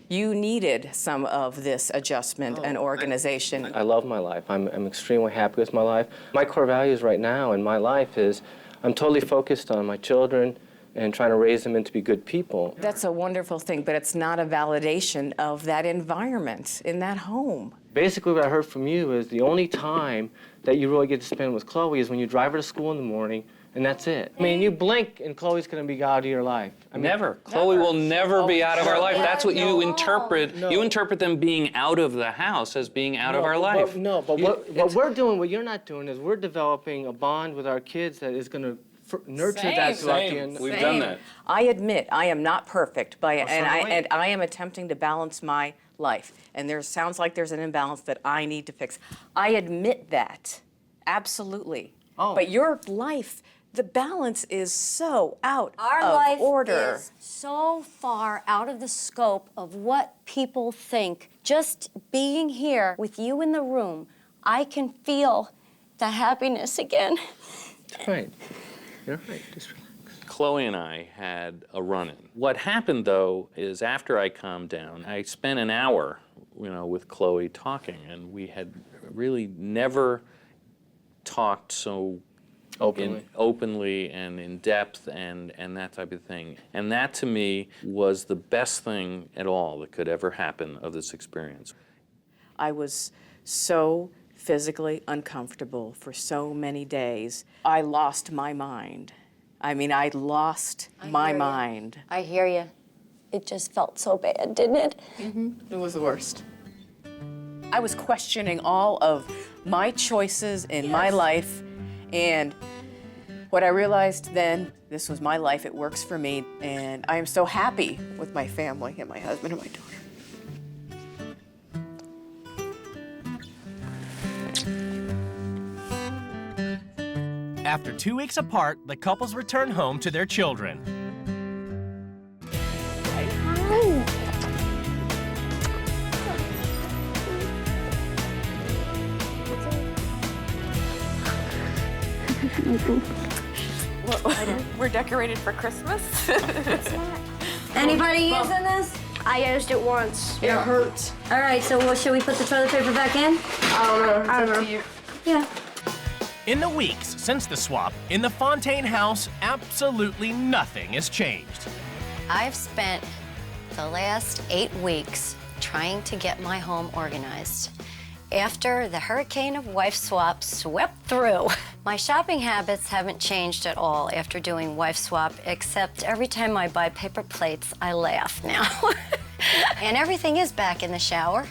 you needed some of this adjustment and organization. I love my life. I'm extremely happy with my life. My core values right now in my life is I'm totally focused on my children and trying to raise them into be good people. That's a wonderful thing, but it's not a validation of that environment in that home. Basically, what I heard from you is the only time that you really get to spend with Chloe is when you drive her to school in the morning, and that's it. I mean, you blink and Chloe's gonna be out of your life. I mean, Never. Chloe will never be out of our life. That's what you interpret. No. You interpret them being out of the house as being out of our life. But what we're doing, what you're not doing, is we're developing a bond with our kids that is gonna nurture that throughout the end. We've done that. I admit I am not perfect, and so am I. I am attempting to balance my life. And there sounds like there's an imbalance that I need to fix. I admit that, absolutely. Oh. But your life, the balance is so out Our of life order. is so far out of the scope of what people think. Just being here with you in the room, I can feel the happiness again. That's right. You're right. Just relax. Chloe and I had a run-in. What happened, though, is after I calmed down, I spent an hour, with Chloe talking, and we had really never talked so openly and in depth and that type of thing. And that, to me, was the best thing at all that could ever happen of this experience. I was so physically uncomfortable for so many days. I lost my mind. I mean, I lost my mind. I hear you. It just felt so bad, didn't it? Mm-hmm. It was the worst. I was questioning all of my choices in my life, and what I realized then, this was my life, it works for me, and I am so happy with my family and my husband and my daughter. After 2 weeks apart, the couples return home to their children. We're decorated for Christmas. Anybody using this? I used it once. It hurts. All right, so should we put the toilet paper back in? I don't know. Yeah. In the weeks since the swap, in the Fontaine house, absolutely nothing has changed. I've spent the last 8 weeks trying to get my home organized. After the hurricane of wife swaps swept through, My shopping habits haven't changed at all after doing wife swap, except every time I buy paper plates, I laugh now. And everything is back in the shower,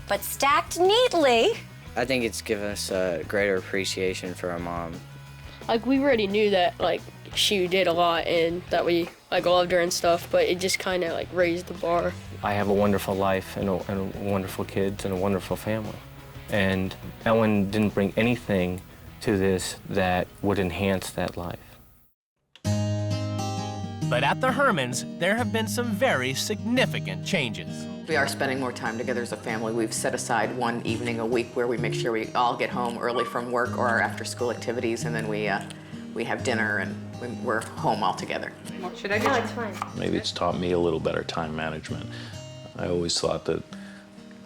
but stacked neatly. I think it's given us a greater appreciation for our mom. Like, we already knew that, like, she did a lot and that we, like, loved her and stuff, but it just kind of, like, raised the bar. I have a wonderful life and wonderful kids and a wonderful family. And Ellen didn't bring anything to this that would enhance that life. But at the Hermans, there have been some very significant changes. We are spending more time together as a family. We've set aside one evening a week where we make sure we all get home early from work or our after-school activities, and then we have dinner and we're home all together. Should I do it? No, it's fine. Maybe it's taught me a little better time management. I always thought that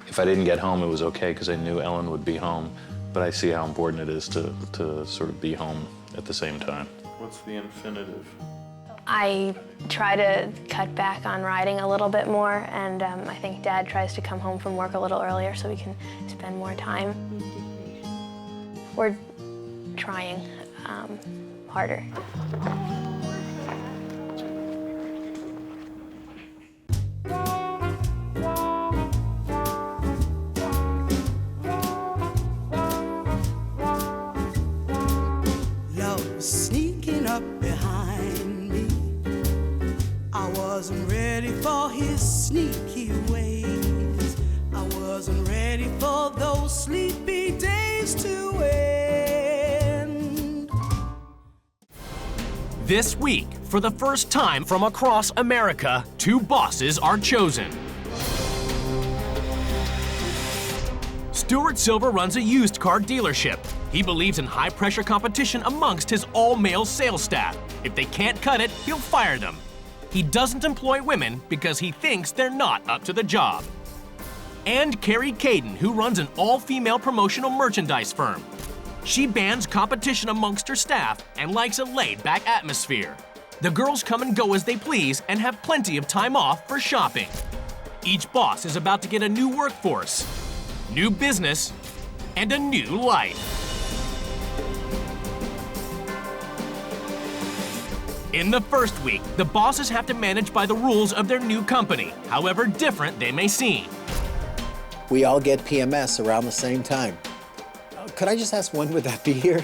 if I didn't get home, it was okay because I knew Ellen would be home. But I see how important it is to sort of be home at the same time. What's the infinitive? I try to cut back on riding a little bit more, and I think Dad tries to come home from work a little earlier so we can spend more time. We're trying harder. Sneaking up behind me, I wasn't ready for his sneaky ways. I wasn't ready for those sleepy days to end. This week, for the first time from across America, 2 bosses are chosen. Stuart Silver runs a used car dealership. He believes in high-pressure competition amongst his all-male sales staff. If they can't cut it, he'll fire them. He doesn't employ women because he thinks they're not up to the job. And Carrie Caden, who runs an all-female promotional merchandise firm. She bans competition amongst her staff and likes a laid-back atmosphere. The girls come and go as they please and have plenty of time off for shopping. Each boss is about to get a new workforce, new business, and a new life. In the first week, the bosses have to manage by the rules of their new company, however different they may seem. We all get PMS around the same time. Could I just ask, when would that be here?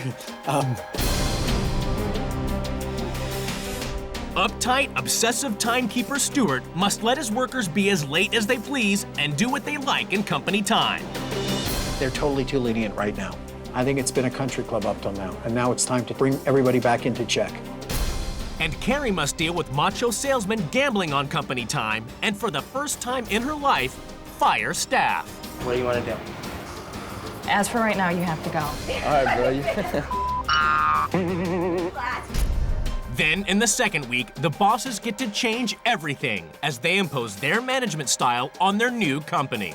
Uptight, obsessive timekeeper Stuart must let his workers be as late as they please and do what they like in company time. They're totally too lenient right now. I think it's been a country club up till now, and now it's time to bring everybody back into check. And Carrie must deal with macho salesmen gambling on company time, and for the first time in her life, fire staff. What do you want to do? As for right now, you have to go. All right, bro. Then, in the second week, the bosses get to change everything as they impose their management style on their new company.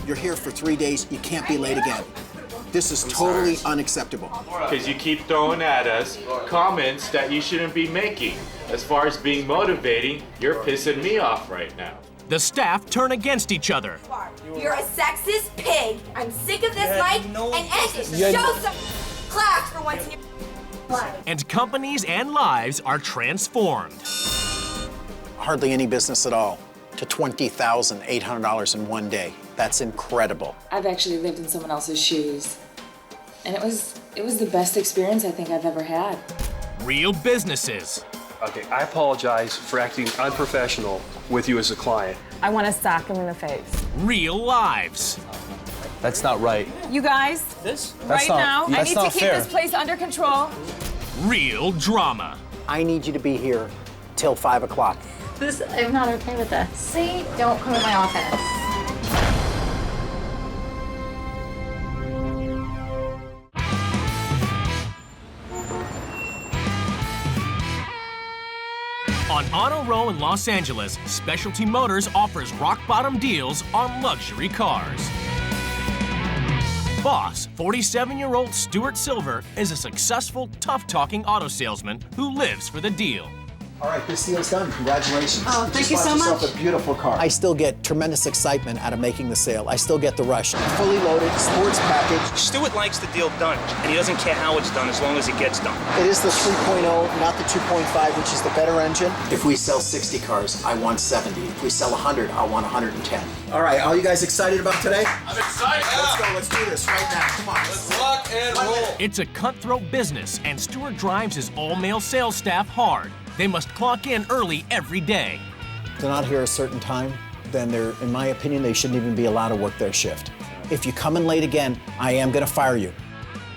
You're here for 3 days, you can't be late again. This is totally unacceptable. Because you keep throwing at us comments that you shouldn't be making. As far as being motivating, you're pissing me off right now. The staff turn against each other. You're a sexist pig. I'm sick of this life and end it. Show some class for once in your life. And companies and lives are transformed. Hardly any business at all to $20,800 in one day. That's incredible. I've actually lived in someone else's shoes, and it was the best experience I think I've ever had. Real businesses. Okay, I apologize for acting unprofessional with you as a client. I want to sock him in the face. Real lives. That's not right. You guys, right now, I need to keep this place under control. Real drama. I need you to be here till 5 o'clock. I'm not okay with this. See, don't come to my office. On Auto Row in Los Angeles, Specialty Motors offers rock-bottom deals on luxury cars. Boss, 47-year-old Stuart Silver, is a successful, tough-talking auto salesman who lives for the deal. All right, this deal's done. Congratulations. Oh, thank you so much. Just bought yourself a beautiful car. I still get tremendous excitement out of making the sale. I still get the rush. Fully loaded, sports package. Stuart likes the deal done, and he doesn't care how it's done as long as it gets done. It is the 3.0, not the 2.5, which is the better engine. If we sell 60 cars, I want 70. If we sell 100, I want 110. All right, are you guys excited about today? I'm excited. Let's go. Let's do this right now. Come on. Let's rock and roll. It's a cutthroat business, and Stuart drives his all-male sales staff hard. They must clock in early every day. If they're not here a certain time, then they're, in my opinion, they shouldn't even be allowed to work their shift. If you come in late again, I am gonna fire you.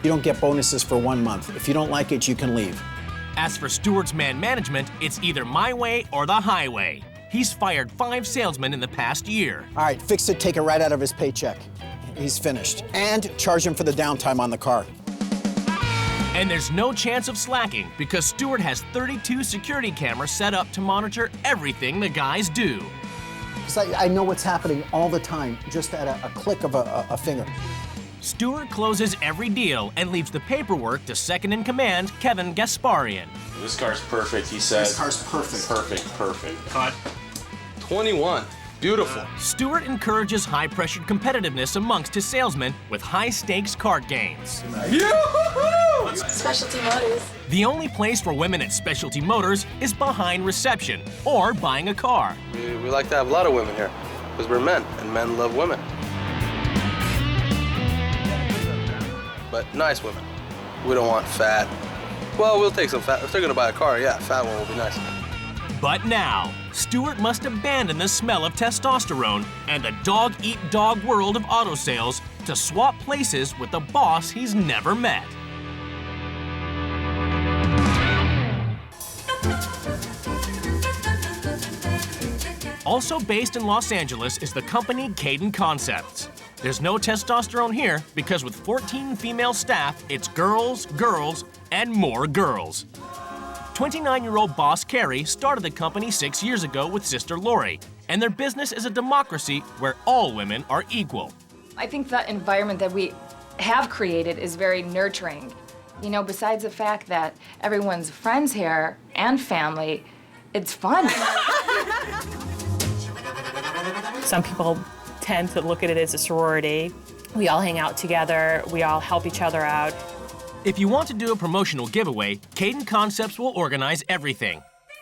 You don't get bonuses for 1 month. If you don't like it, you can leave. As for Stuart's man management, it's either my way or the highway. He's fired 5 salesmen in the past year. All right, fix it, take it right out of his paycheck. He's finished. And charge him for the downtime on the car. And there's no chance of slacking because Stuart has 32 security cameras set up to monitor everything the guys do. Because I know what's happening all the time, just at a click of a finger. Stuart closes every deal and leaves the paperwork to second-in-command Kevin Gasparian. This car's perfect, he says. This car's perfect. Perfect. Cut. 21. Beautiful. Stuart encourages high-pressured competitiveness amongst his salesmen with high-stakes card games. Specialty Motors. The only place for women at Specialty Motors is behind reception or buying a car. We like to have a lot of women here because we're men, and men love women. But nice women. We don't want fat. Well, we'll take some fat. If they're gonna buy a car, yeah, fat one will be nice. But now, Stuart must abandon the smell of testosterone and the dog-eat-dog world of auto sales to swap places with the boss he's never met. Also based in Los Angeles is the company Caden Concepts. There's no testosterone here because with 14 female staff, it's girls, girls, and more girls. 29-year-old boss Carrie started the company 6 years ago with sister Lori, and their business is a democracy where all women are equal. I think the environment that we have created is very nurturing. You know, besides the fact that everyone's friends here and family, it's fun. Some people tend to look at it as a sorority. We all hang out together, we all help each other out. If you want to do a promotional giveaway, Caden Concepts will organize everything.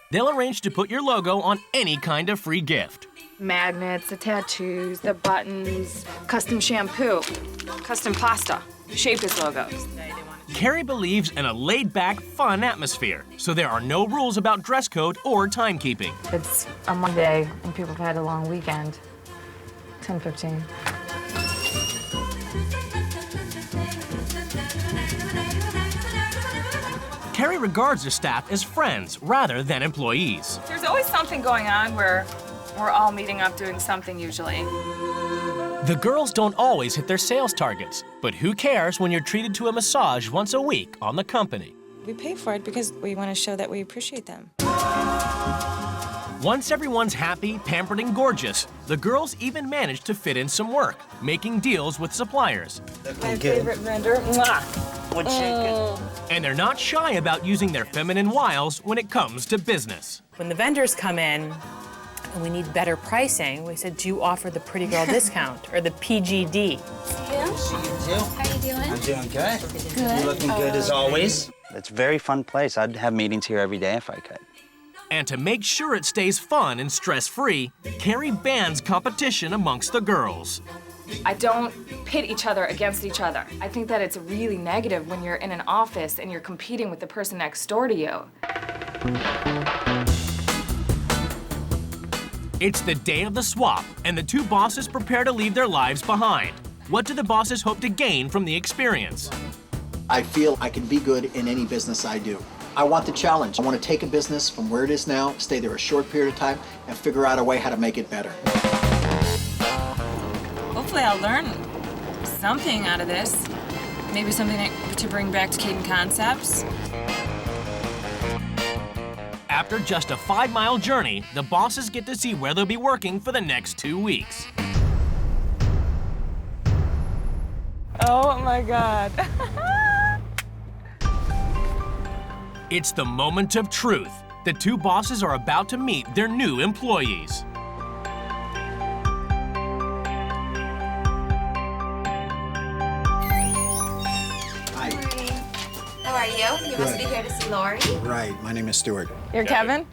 They'll arrange to put your logo on any kind of free gift. Magnets, the tattoos, the buttons, custom shampoo, custom pasta, shaped as logos. Carrie believes in a laid-back, fun atmosphere, so there are no rules about dress code or timekeeping. It's a Monday and people have had a long weekend. 10:15. Carrie regards her staff as friends rather than employees. There's always something going on where we're all meeting up doing something usually. The girls don't always hit their sales targets, but who cares when you're treated to a massage once a week on the company? We pay for it because we want to show that we appreciate them. Once everyone's happy, pampered, and gorgeous, the girls even manage to fit in some work, making deals with suppliers. My favorite vendor, mwah. And they're not shy about using their feminine wiles when it comes to business. When the vendors come in and we need better pricing, we said, do you offer the pretty girl discount or the PGD? Yeah. See you too. How you doing? I'm doing good. Good. You're looking good as always. It's a very fun place. I'd have meetings here every day if I could. And to make sure it stays fun and stress-free, Carrie bans competition amongst the girls. I don't pit each other against each other. I think that it's really negative when you're in an office and you're competing with the person next door to you. It's the day of the swap, and the two bosses prepare to leave their lives behind. What do the bosses hope to gain from the experience? I feel I can be good in any business I do. I want the challenge. I want to take a business from where it is now, stay there a short period of time, and figure out a way how to make it better. Hopefully I'll learn something out of this. Maybe something to bring back to Caden Concepts. After just a 5-mile journey, the bosses get to see where they'll be working for the next 2 weeks. Oh my God. It's the moment of truth. The two bosses are about to meet their new employees. How are you? You must be here to see Lori. Right. My name is Stuart. You're Kevin?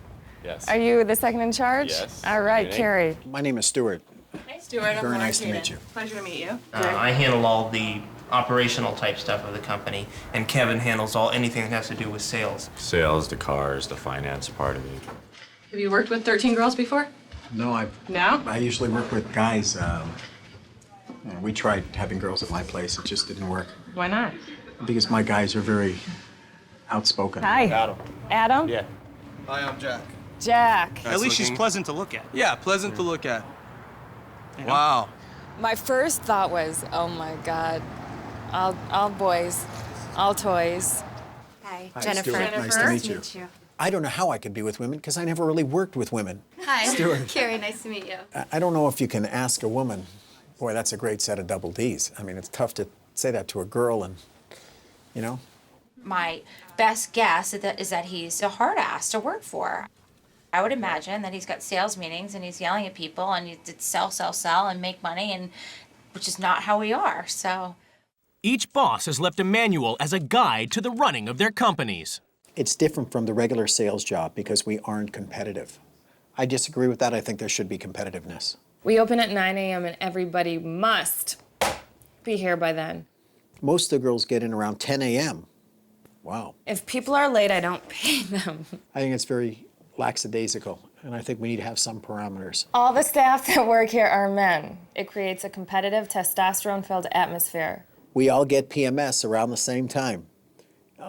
Yes. Are you the second in charge? Yes. All right, Carrie. My name is Stuart. Hey, Stuart. Very nice to meet you. Pleasure to meet you. I handle all the operational type stuff of the company, and Kevin handles anything that has to do with sales. Sales, the cars, the finance part of it. Have you worked with 13 girls before? No, I usually work with guys. We tried having girls at my place. It just didn't work. Why not? Because my guys are very outspoken. Hi. Adam? Yeah. Hi, I'm Jack. Jack. At least she's pleasant to look at. Yeah, pleasant to look at. Wow. My first thought was, oh my God, all boys, all toys. Hi, Hi, Jennifer. Stuart. Nice to meet you. I don't know how I could be with women because I never really worked with women. Hi, Stuart. Carrie. Nice to meet you. I don't know if you can ask a woman, boy, that's a great set of double Ds. I mean, it's tough to say that to a girl and, you know. My best guess is that he's a hard ass to work for. I would imagine that he's got sales meetings and he's yelling at people and you sell, and make money, and which is not how we are, so. Each boss has left a manual as a guide to the running of their companies. It's different from the regular sales job because we aren't competitive. I disagree with that. I think there should be competitiveness. We open at 9 a.m. and everybody must be here by then. Most of the girls get in around 10 a.m. Wow. If people are late, I don't pay them. I think it's very lackadaisical, and I think we need to have some parameters. All the staff that work here are men. It creates a competitive, testosterone-filled atmosphere. We all get PMS around the same time.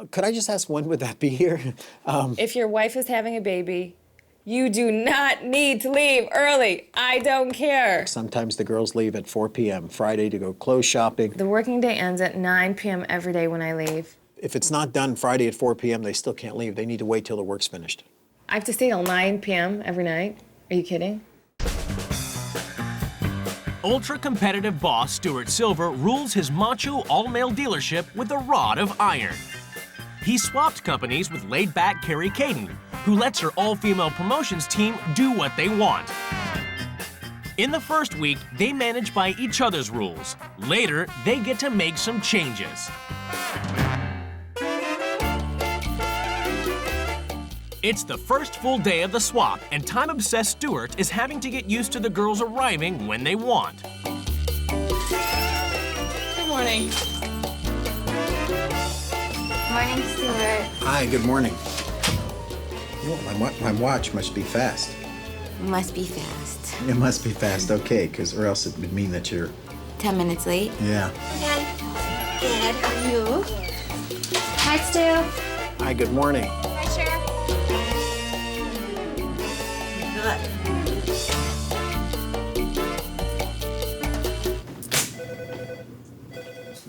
Could I just ask, when would that be here? If your wife is having a baby, you do not need to leave early. I don't care. Sometimes the girls leave at 4 p.m. Friday to go clothes shopping. The working day ends at 9 p.m. every day when I leave. If it's not done Friday at 4 p.m., they still can't leave. They need to wait till the work's finished. I have to stay till 9 p.m. every night. Are you kidding? Ultra-competitive boss Stuart Silver rules his macho all-male dealership with a rod of iron. He swapped companies with laid-back Carrie Caden, who lets her all-female promotions team do what they want. In the first week, they manage by each other's rules. Later, they get to make some changes. It's the first full day of the swap, and time-obsessed Stuart is having to get used to the girls arriving when they want. Good morning. Morning, Stuart. Hi, good morning. You know, my watch must be fast. Must be fast. It must be fast, okay, or else it would mean that you're... 10 minutes late. Yeah. Good. How are you? Hi, Stu. Hi, good morning. Hi, Cher.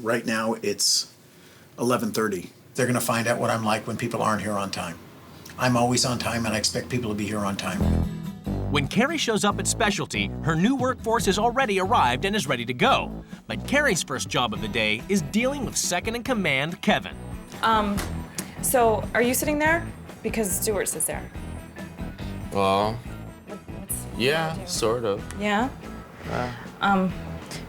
Right now, it's 11:30. They're going to find out what I'm like when people aren't here on time. I'm always on time, and I expect people to be here on time. When Carrie shows up at Specialty, her new workforce has already arrived and is ready to go. But Carrie's first job of the day is dealing with second-in-command Kevin. So are you sitting there? Because Stuart sits there. Well, yeah, sort of. Yeah?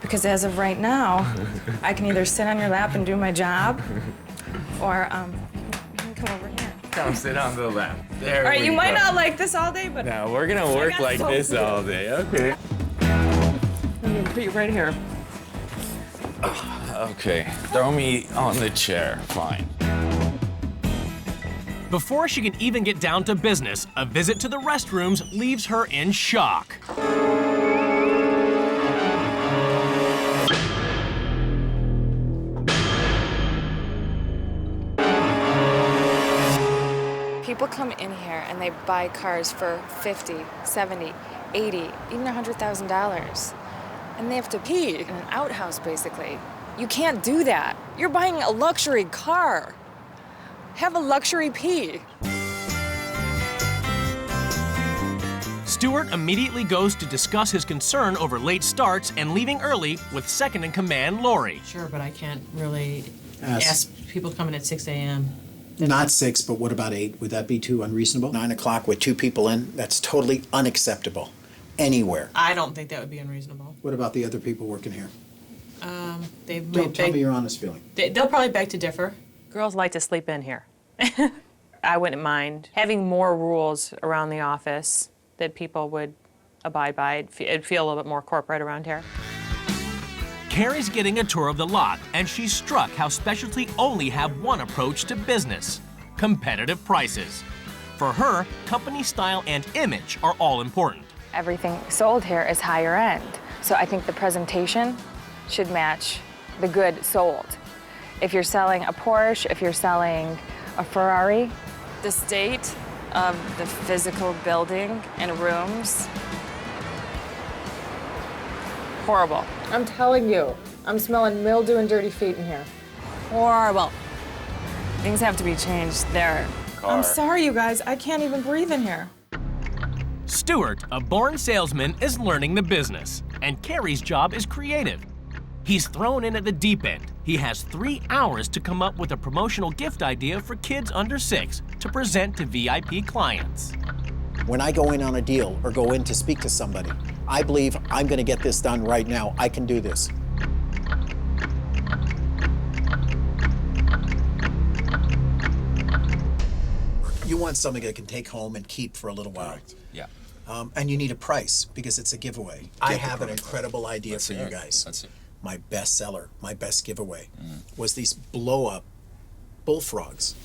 Because as of right now, I can either sit on your lap and do my job, or you can come over here. Come sit on the lap. There All right, we you might go. not like this all day, but... No, we're gonna work like this all day, okay. I'm gonna put you right here. Okay, throw me on the chair, fine. Before she can even get down to business, a visit to the restrooms leaves her in shock. People come in here and they buy cars for $50, $70, $80, even $100,000. And they have to pee in an outhouse, basically. You can't do that. You're buying a luxury car. Have a luxury pee. Stuart immediately goes to discuss his concern over late starts and leaving early with second-in-command Lori. Sure, but I can't really ask people coming at 6 a.m. Not 6, but what about 8? Would that be too unreasonable? 9 o'clock with 2 people in, that's totally unacceptable anywhere. I don't think that would be unreasonable. What about the other people working here? They've Don't tell me your honest feeling. They'll probably beg to differ. Girls like to sleep in here. I wouldn't mind having more rules around the office that people would abide by. It'd feel a little bit more corporate around here. Carrie's getting a tour of the lot, and she's struck how Specialty only have one approach to business: competitive prices. For her, company style and image are all important. Everything sold here is higher end. So I think the presentation should match the good sold. If you're selling a Porsche, if you're selling a Ferrari, the state of the physical building and rooms, horrible. I'm telling you, I'm smelling mildew and dirty feet in here. Horrible. Things have to be changed there. I'm sorry, you guys, I can't even breathe in here. Stuart, a born salesman, is learning the business, and Carrie's job is creative. He's thrown in at the deep end. He has 3 hours to come up with a promotional gift idea for kids under 6 to present to VIP clients. When I go in on a deal or go in to speak to somebody, I believe I'm going to get this done right now. I can do this. You want something that can take home and keep for a little while. Correct. Yeah. And you need a price because it's a giveaway. I have an incredible idea for you guys. Let's see. My best seller, my best giveaway, was these blow-up bullfrogs.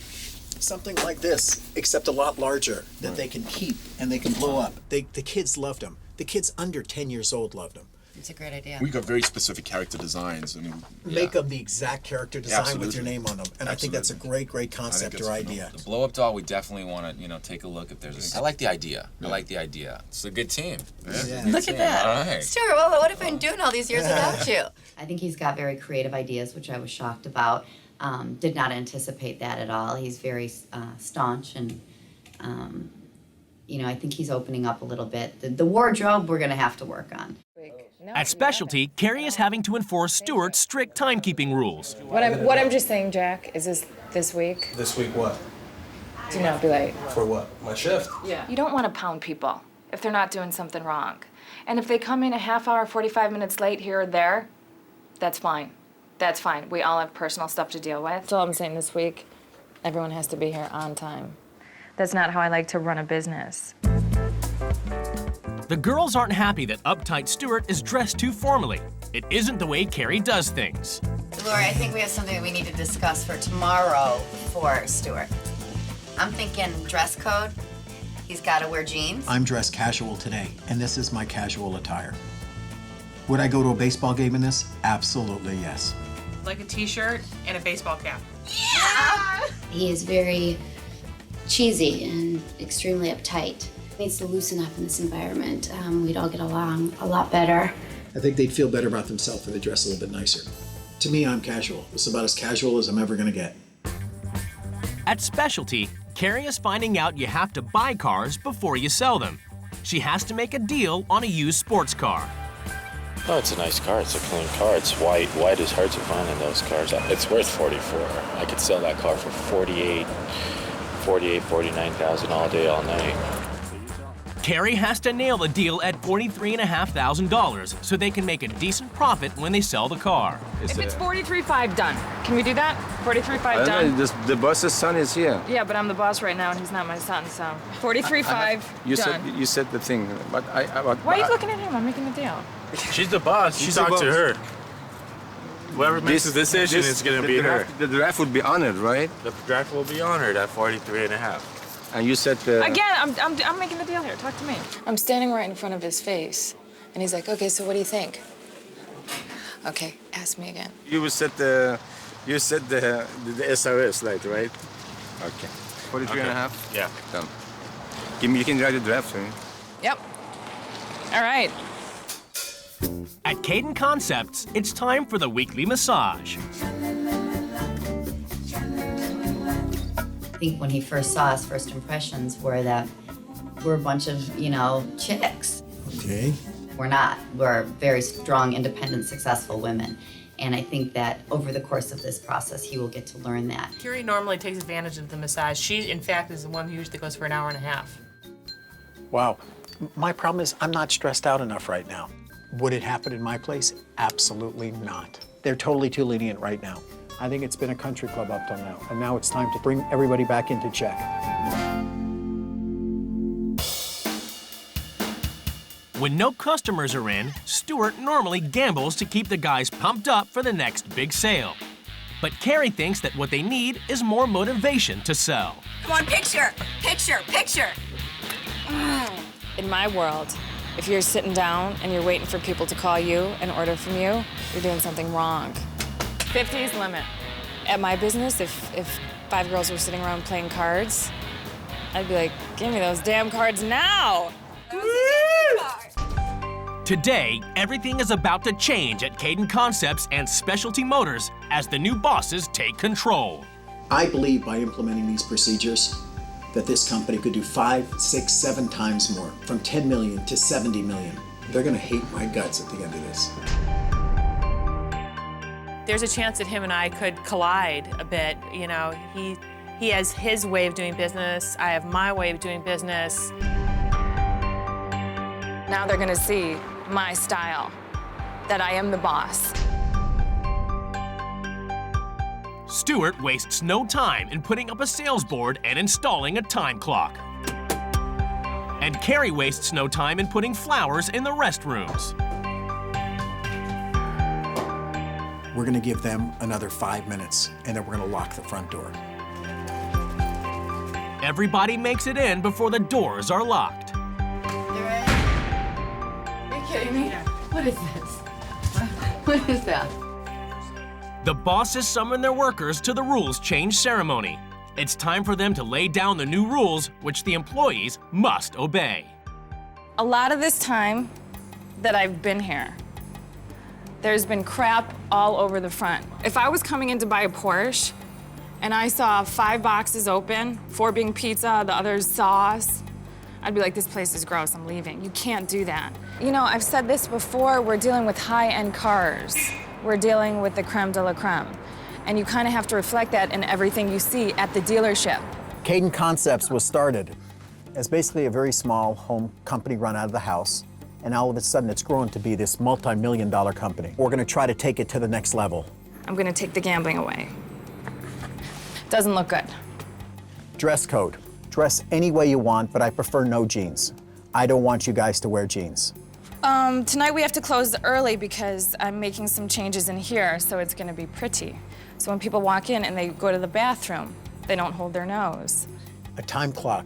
Something like this, except a lot larger, that they can keep and they can blow up. The kids loved them. The kids under 10 years old loved them. It's a great idea. We got very specific character designs. I mean, Make them the exact character design with your name on them. And I think that's a great, great concept or idea. The blow-up doll, we definitely want to, take a look if there's a... I like the idea. I like the idea. It's a good team. Yeah. Look at that. All right. Stuart, well, what have I been doing all these years without you? I think he's got very creative ideas, which I was shocked about. Did not anticipate that at all. He's very staunch and, I think he's opening up a little bit. The wardrobe we're going to have to work on. At Specialty, Carrie is having to enforce Stuart's strict timekeeping rules. What I'm just saying, Jack, is this week. This week what? Do not be late. For what? My shift? Yeah. You don't want to pound people if they're not doing something wrong. And if they come in a half hour, 45 minutes late here or there, that's fine. That's fine. We all have personal stuff to deal with. That's all I'm saying this week. Everyone has to be here on time. That's not how I like to run a business. The girls aren't happy that uptight Stuart is dressed too formally. It isn't the way Carrie does things. Lori, I think we have something that we need to discuss for tomorrow for Stuart. I'm thinking dress code. He's got to wear jeans. I'm dressed casual today, and this is my casual attire. Would I go to a baseball game in this? Absolutely, yes. Like a t-shirt and a baseball cap. Yeah! He is very cheesy and extremely uptight. Needs to loosen up in this environment. We'd all get along a lot better. I think they'd feel better about themselves if they dress a little bit nicer. To me, I'm casual. It's about as casual as I'm ever gonna get. At Specialty, Carrie is finding out you have to buy cars before you sell them. She has to make a deal on a used sports car. Oh, it's a nice car. It's a clean car. It's white. White is hard to find in those cars. It's worth 44. I could sell that car for 49,000 all day, all night. Carrie has to nail the deal at $43,500 so they can make a decent profit when they sell the car. If it's 43.5 done, can we do that? 43.5 done? The boss's son is here. Yeah, but I'm the boss right now, and he's not my son, so 43.5 done. You said the thing, but Why are you looking at him? I'm making a deal. She's the boss. You talk to her. Whoever makes the decision is going to be her. The draft would be honored, right? The draft will be honored at 43.5. And you said Again, I'm making the deal here. Talk to me. I'm standing right in front of his face, and he's like, "Okay, so what do you think?" Okay, ask me again. You said the SRS light, right? Okay. 43.5. Yeah. Done. You can drive the draft for me. Yep. All right. At Caden Concepts, it's time for the weekly massage. I think when he first saw us, first impressions were that we're a bunch of, chicks. Okay. We're not. We're very strong, independent, successful women. And I think that over the course of this process, he will get to learn that. Carrie normally takes advantage of the massage. She, in fact, is the one who usually goes for an hour and a half. Wow. My problem is I'm not stressed out enough right now. Would it happen in my place? Absolutely not. They're totally too lenient right now. I think it's been a country club up till now, and now it's time to bring everybody back into check. When no customers are in, Stuart normally gambles to keep the guys pumped up for the next big sale. But Carrie thinks that what they need is more motivation to sell. Come on, picture, picture, picture. In my world, if you're sitting down and you're waiting for people to call you and order from you, you're doing something wrong. 50 is limit. At my business, if 5 girls were sitting around playing cards, I'd be like, give me those damn cards now. Today, everything is about to change at Caden Concepts and Specialty Motors as the new bosses take control. I believe by implementing these procedures that this company could do 5, 6, 7 times more, from 10 million to 70 million. They're gonna hate my guts at the end of this. There's a chance that him and I could collide a bit. You know, he has his way of doing business. I have my way of doing business. Now they're gonna see my style, that I am the boss. Stuart wastes no time in putting up a sales board and installing a time clock. And Carrie wastes no time in putting flowers in the restrooms. We're gonna give them another 5 minutes, and then we're gonna lock the front door. Everybody makes it in before the doors are locked. Are you kidding me? What is this? What is that? The bosses summon their workers to the rules change ceremony. It's time for them to lay down the new rules, which the employees must obey. A lot of this time that I've been here, there's been crap all over the front. If I was coming in to buy a Porsche and I saw 5 boxes open, 4 being pizza, the others sauce, I'd be like, this place is gross, I'm leaving. You can't do that. You know, I've said this before, we're dealing with high-end cars. We're dealing with the creme de la creme. And you kind of have to reflect that in everything you see at the dealership. Caden Concepts was started as basically a very small home company run out of the house, and all of a sudden it's grown to be this multi-million-dollar company. We're gonna try to take it to the next level. I'm gonna take the gambling away. Doesn't look good. Dress code. Dress any way you want, but I prefer no jeans. I don't want you guys to wear jeans. Tonight we have to close early because I'm making some changes in here, so it's gonna be pretty. So when people walk in and they go to the bathroom, they don't hold their nose. A time clock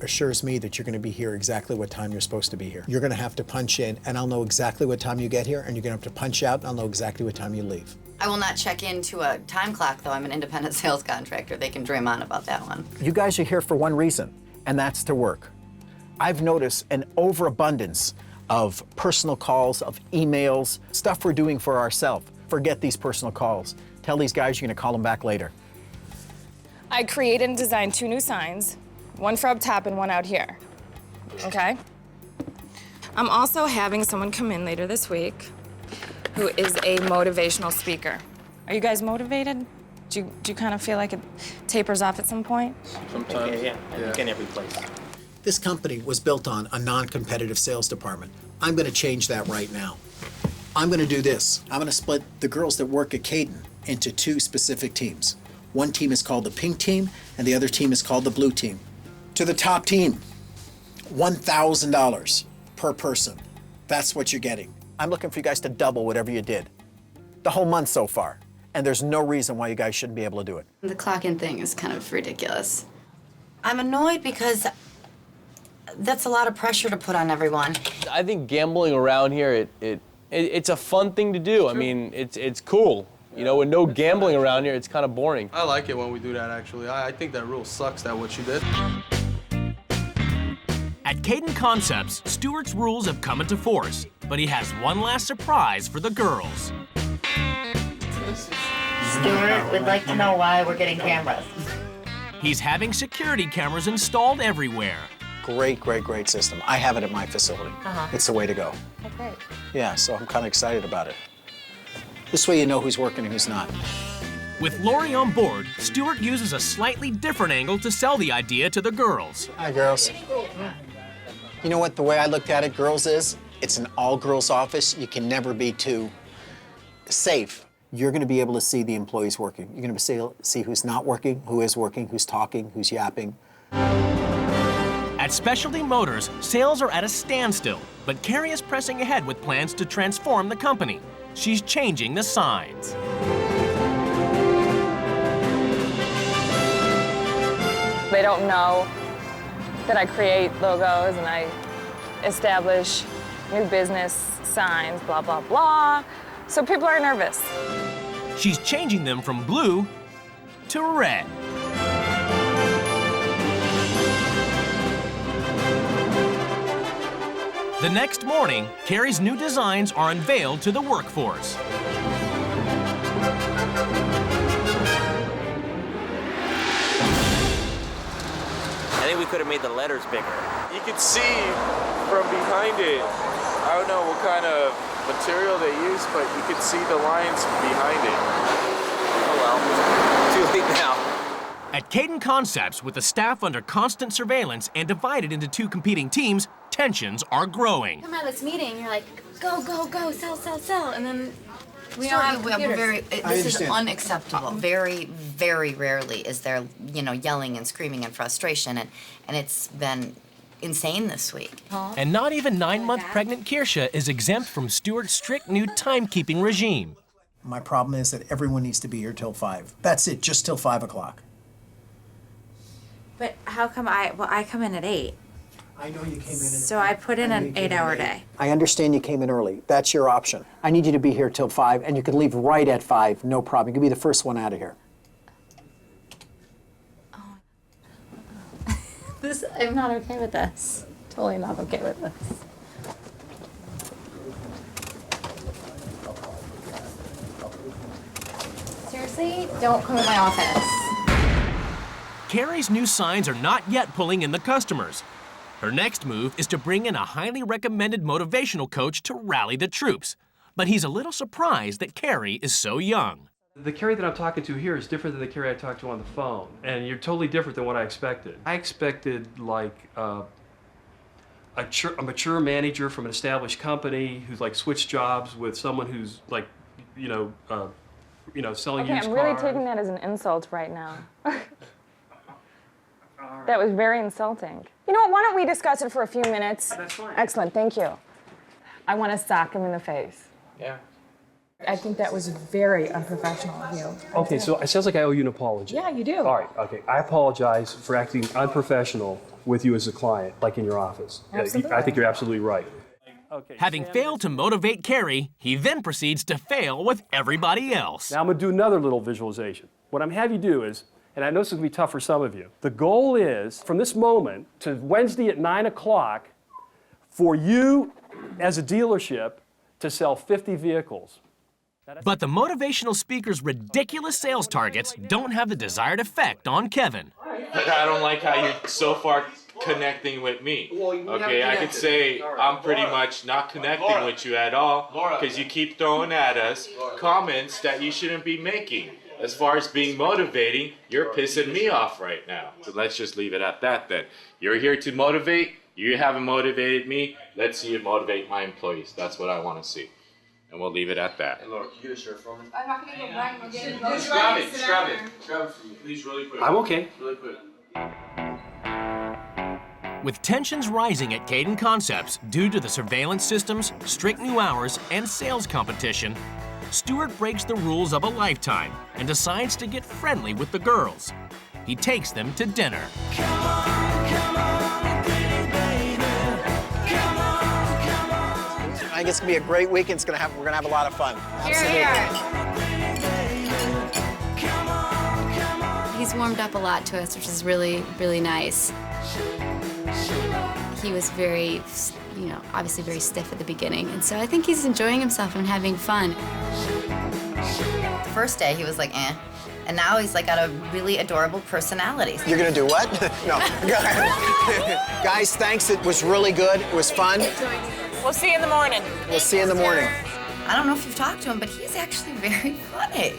assures me that you're gonna be here exactly what time you're supposed to be here. You're gonna have to punch in, and I'll know exactly what time you get here, and you're gonna have to punch out, and I'll know exactly what time you leave. I will not check into a time clock, though. I'm an independent sales contractor. They can dream on about that one. You guys are here for one reason, and that's to work. I've noticed an overabundance of personal calls, of emails, stuff we're doing for ourselves. Forget these personal calls. Tell these guys you're gonna call them back later. I created and designed 2 new signs, one for up top and one out here, okay? I'm also having someone come in later this week who is a motivational speaker. Are you guys motivated? Do you kind of feel like it tapers off at some point? Sometimes. Yeah. I think in every place. This company was built on a non-competitive sales department. I'm gonna change that right now. I'm gonna do this. I'm gonna split the girls that work at Caden into 2 specific teams. One team is called the pink team, and the other team is called the blue team. To the top team, $1,000 per person. That's what you're getting. I'm looking for you guys to double whatever you did the whole month so far, and there's no reason why you guys shouldn't be able to do it. The clock-in thing is kind of ridiculous. I'm annoyed because that's a lot of pressure to put on everyone. I think gambling around here, it's a fun thing to do. I mean, it's cool. You know, with no gambling around here, it's kind of boring. I like it when we do that, actually. I think that rule sucks, that what you did. At Caden Concepts, Stuart's rules have come into force, but he has one last surprise for the girls. Stuart would like to know why we're getting cameras. He's having security cameras installed everywhere. Great, great, great system. I have it at my facility. It's the way to go. Oh, great. Yeah, so I'm kind of excited about it. This way you know who's working and who's not. With Lori on board, Stuart uses a slightly different angle to sell the idea to the girls. Hi, girls. You know what, the way I looked at it, girls, is it's an all-girls office. You can never be too safe. You're going to be able to see the employees working. You're going to see who's not working, who is working, who's talking, who's yapping. At Specialty Motors, sales are at a standstill, but Carrie is pressing ahead with plans to transform the company. She's changing the signs. They don't know that I create logos and I establish new business signs, blah, blah, blah. So people are nervous. She's changing them from blue to red. The next morning, Carrie's new designs are unveiled to the workforce. I think we could have made the letters bigger. You can see from behind it, I don't know what kind of material they use, but you can see the lines behind it. Oh well, too late now. At Caden Concepts, with the staff under constant surveillance and divided into two competing teams, tensions are growing. Come out of this meeting, you're like, go, go, go, sell, sell, sell, and then we don't Sorry, have computers. this is unacceptable. Very, very rarely is there, yelling and screaming and frustration, and it's been insane this week. And not even 9-month pregnant Kirsha is exempt from Stuart's strict new timekeeping regime. My problem is that everyone needs to be here till 5. That's it, just till 5 o'clock. But how come I come in at 8? I know you came in. So I put in an 8-hour day. I understand you came in early. That's your option. I need you to be here till 5, and you can leave right at 5, no problem. You can be the first one out of here. I'm not okay with this. Totally not okay with this. Seriously, don't come in my office. Carrie's new signs are not yet pulling in the customers. Her next move is to bring in a highly recommended motivational coach to rally the troops. But he's a little surprised that Carrie is so young. The Carrie that I'm talking to here is different than the Carrie I talked to on the phone, and you're totally different than what I expected. I expected like a mature manager from an established company who's like switched jobs with someone who's like, selling used cars. I'm really taking that as an insult right now. That was very insulting. You know what, why don't we discuss it for a few minutes? That's fine. Excellent, thank you. I want to sock him in the face. Yeah. I think that was very unprofessional of you. Okay, so it sounds like I owe you an apology. Yeah, you do. All right, okay. I apologize for acting unprofessional with you as a client, like in your office. Absolutely. I think you're absolutely right. Having failed to motivate Carrie, he then proceeds to fail with everybody else. Now I'm going to do another little visualization. What I'm going to have you do is, and I know this is going to be tough for some of you, the goal is, from this moment to Wednesday at 9 o'clock, for you as a dealership to sell 50 vehicles. But the motivational speaker's ridiculous sales targets don't have the desired effect on Kevin. But I don't like how you're so far connecting with me. Okay, I could say I'm pretty much not connecting with you at all because you keep throwing at us comments that you shouldn't be making. As far as being motivating, you're pissing me off right now. So let's just leave it at that then. You're here to motivate. You haven't motivated me. Let's see you motivate my employees. That's what I want to see. And we'll leave it at that. Hey, Laura, can you get a shirt for me? I'm not gonna go back and get it. Just grab it. Just grab it. Grab it for me, please, really quick. I'm okay. Really quick. With tensions rising at Caden Concepts due to the surveillance systems, strict new hours, and sales competition, Stuart breaks the rules of a lifetime and decides to get friendly with the girls. He takes them to dinner. I think it's gonna be a great weekend. We're gonna have a lot of fun. He's warmed up a lot to us, which is really, really nice. He was very, obviously very stiff at the beginning, and so I think he's enjoying himself and having fun. The first day he was like, eh. And now he's like got a really adorable personality. You're gonna do what? No. Guys, thanks. It was really good. It was fun. We'll see you in the morning. We'll see you in the morning. I don't know if you've talked to him, but he's actually very funny.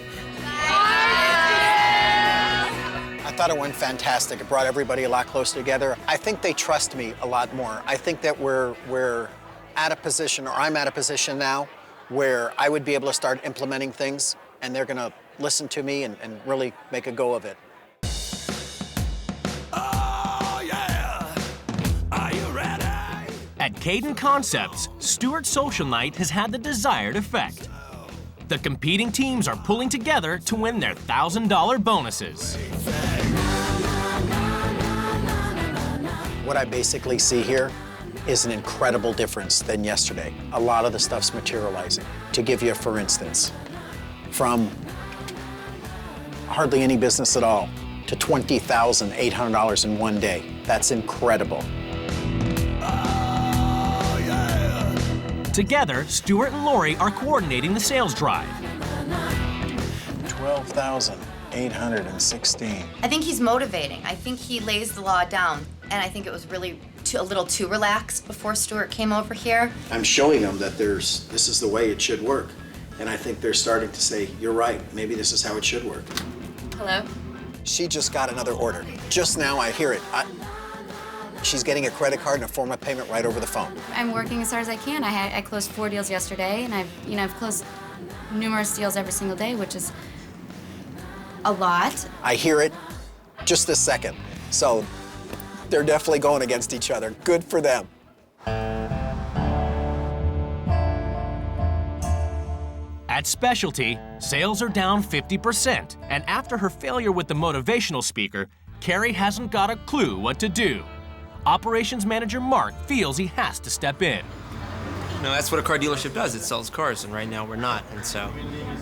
I thought it went fantastic. It brought everybody a lot closer together. I think they trust me a lot more. I think that we're at a position, or I'm at a position now, where I would be able to start implementing things, and they're gonna listen to me and really make a go of it. At Caden Concepts, Stewart's social night has had the desired effect. The competing teams are pulling together to win their $1,000 bonuses. What I basically see here is an incredible difference than yesterday. A lot of the stuff's materializing. To give you, for instance, from hardly any business at all to $20,800 in one day. That's incredible. Together, Stewart and Lori are coordinating the sales drive. 12,816. I think he's motivating. I think he lays the law down, and I think it was really a little too relaxed before Stewart came over here. I'm showing them that this is the way it should work. And I think they're starting to say, you're right, maybe this is how it should work. Hello? She just got another order. Just now I hear it. She's getting a credit card and a form of payment right over the phone. I'm working as hard as I can. I closed 4 deals yesterday, and I've closed numerous deals every single day, which is a lot. I hear it just this second. So they're definitely going against each other. Good for them. At Specialty, sales are down 50%, and after her failure with the motivational speaker, Carrie hasn't got a clue what to do. Operations manager Mark feels he has to step in. No, that's what a car dealership does. It sells cars, and right now we're not, and so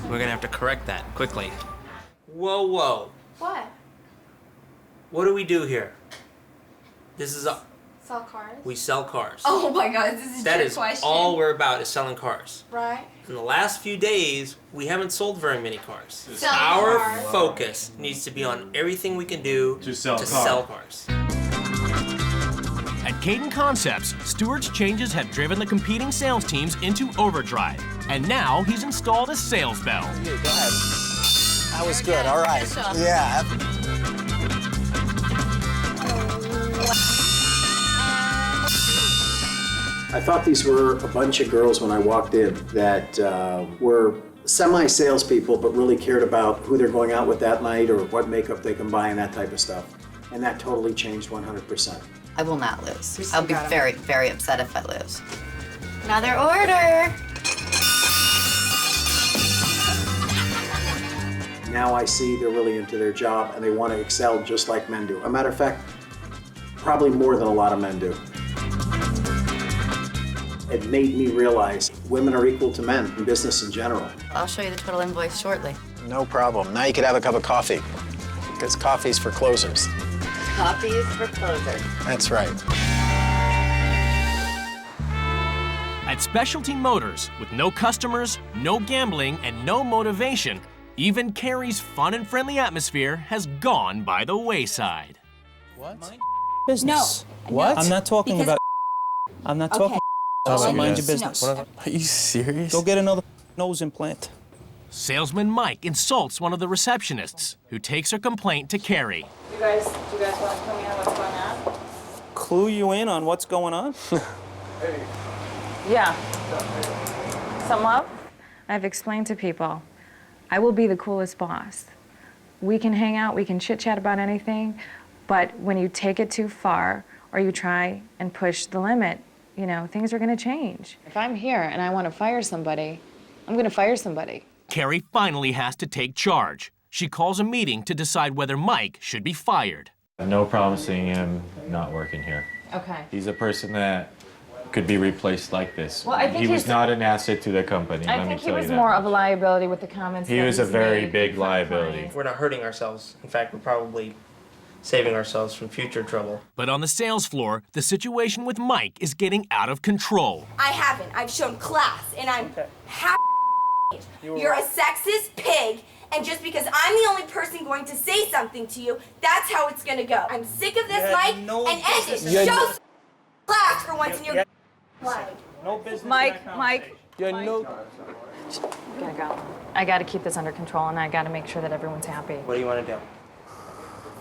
we're gonna have to correct that quickly. Whoa, whoa. What? What do we do here? This is Sell cars? we sell cars. Oh my God, this is a That trick is question. all we're about is selling cars. Right? In the last few days, we haven't sold very many cars. Selling Our cars. focus needs to be on everything we can do to sell cars. At Caden Concepts, Stewart's changes have driven the competing sales teams into overdrive, and now he's installed a sales bell. Go ahead. That was good, all right. Yeah. I thought these were a bunch of girls when I walked in that were semi-salespeople, but really cared about who they're going out with that night or what makeup they can buy and that type of stuff. And that totally changed 100%. I will not lose. I'll be very, very upset if I lose. Another order. Now I see they're really into their job and they want to excel just like men do. A matter of fact, probably more than a lot of men do. It made me realize women are equal to men in business in general. I'll show you the total invoice shortly. No problem. Now you could have a cup of coffee, because coffee's for closers. Coffee is for closers. That's right. At Specialty Motors, with no customers, no gambling, and no motivation, even Carrie's fun and friendly atmosphere has gone by the wayside. What? Business. No. What? I'm not talking Because- about. I'm not talking. So mind your business. Are you serious? Go get another nose implant. Salesman Mike insults one of the receptionists, who takes her complaint to Carrie. Do you guys want to tell me what's going on? Clue you in on what's going on? Yeah. Some up? I've explained to people, I will be the coolest boss. We can hang out, we can chit-chat about anything, but when you take it too far or you try and push the limit, you know, things are going to change. If I'm here and I want to fire somebody, I'm going to fire somebody. Carrie finally has to take charge. She calls a meeting to decide whether Mike should be fired. No problem seeing him not working here. Okay. He's a person that could be replaced like this. Well, I think he was he's- not an asset to the company. I let think me he tell was you that. more of a liability with the comments He that was a he's very made big from liability. clients. We're not hurting ourselves. In fact, we're probably saving ourselves from future trouble. But on the sales floor, the situation with Mike is getting out of control. I haven't. I've shown class, and I'm You're a sexist pig, and just because I'm the only person going to say something to you, that's how it's gonna go. I'm sick of this life, and end it. Show class for once in your life. No business. Mike, Gotta go. I gotta keep this under control, and I gotta make sure that everyone's happy. What do you want to do?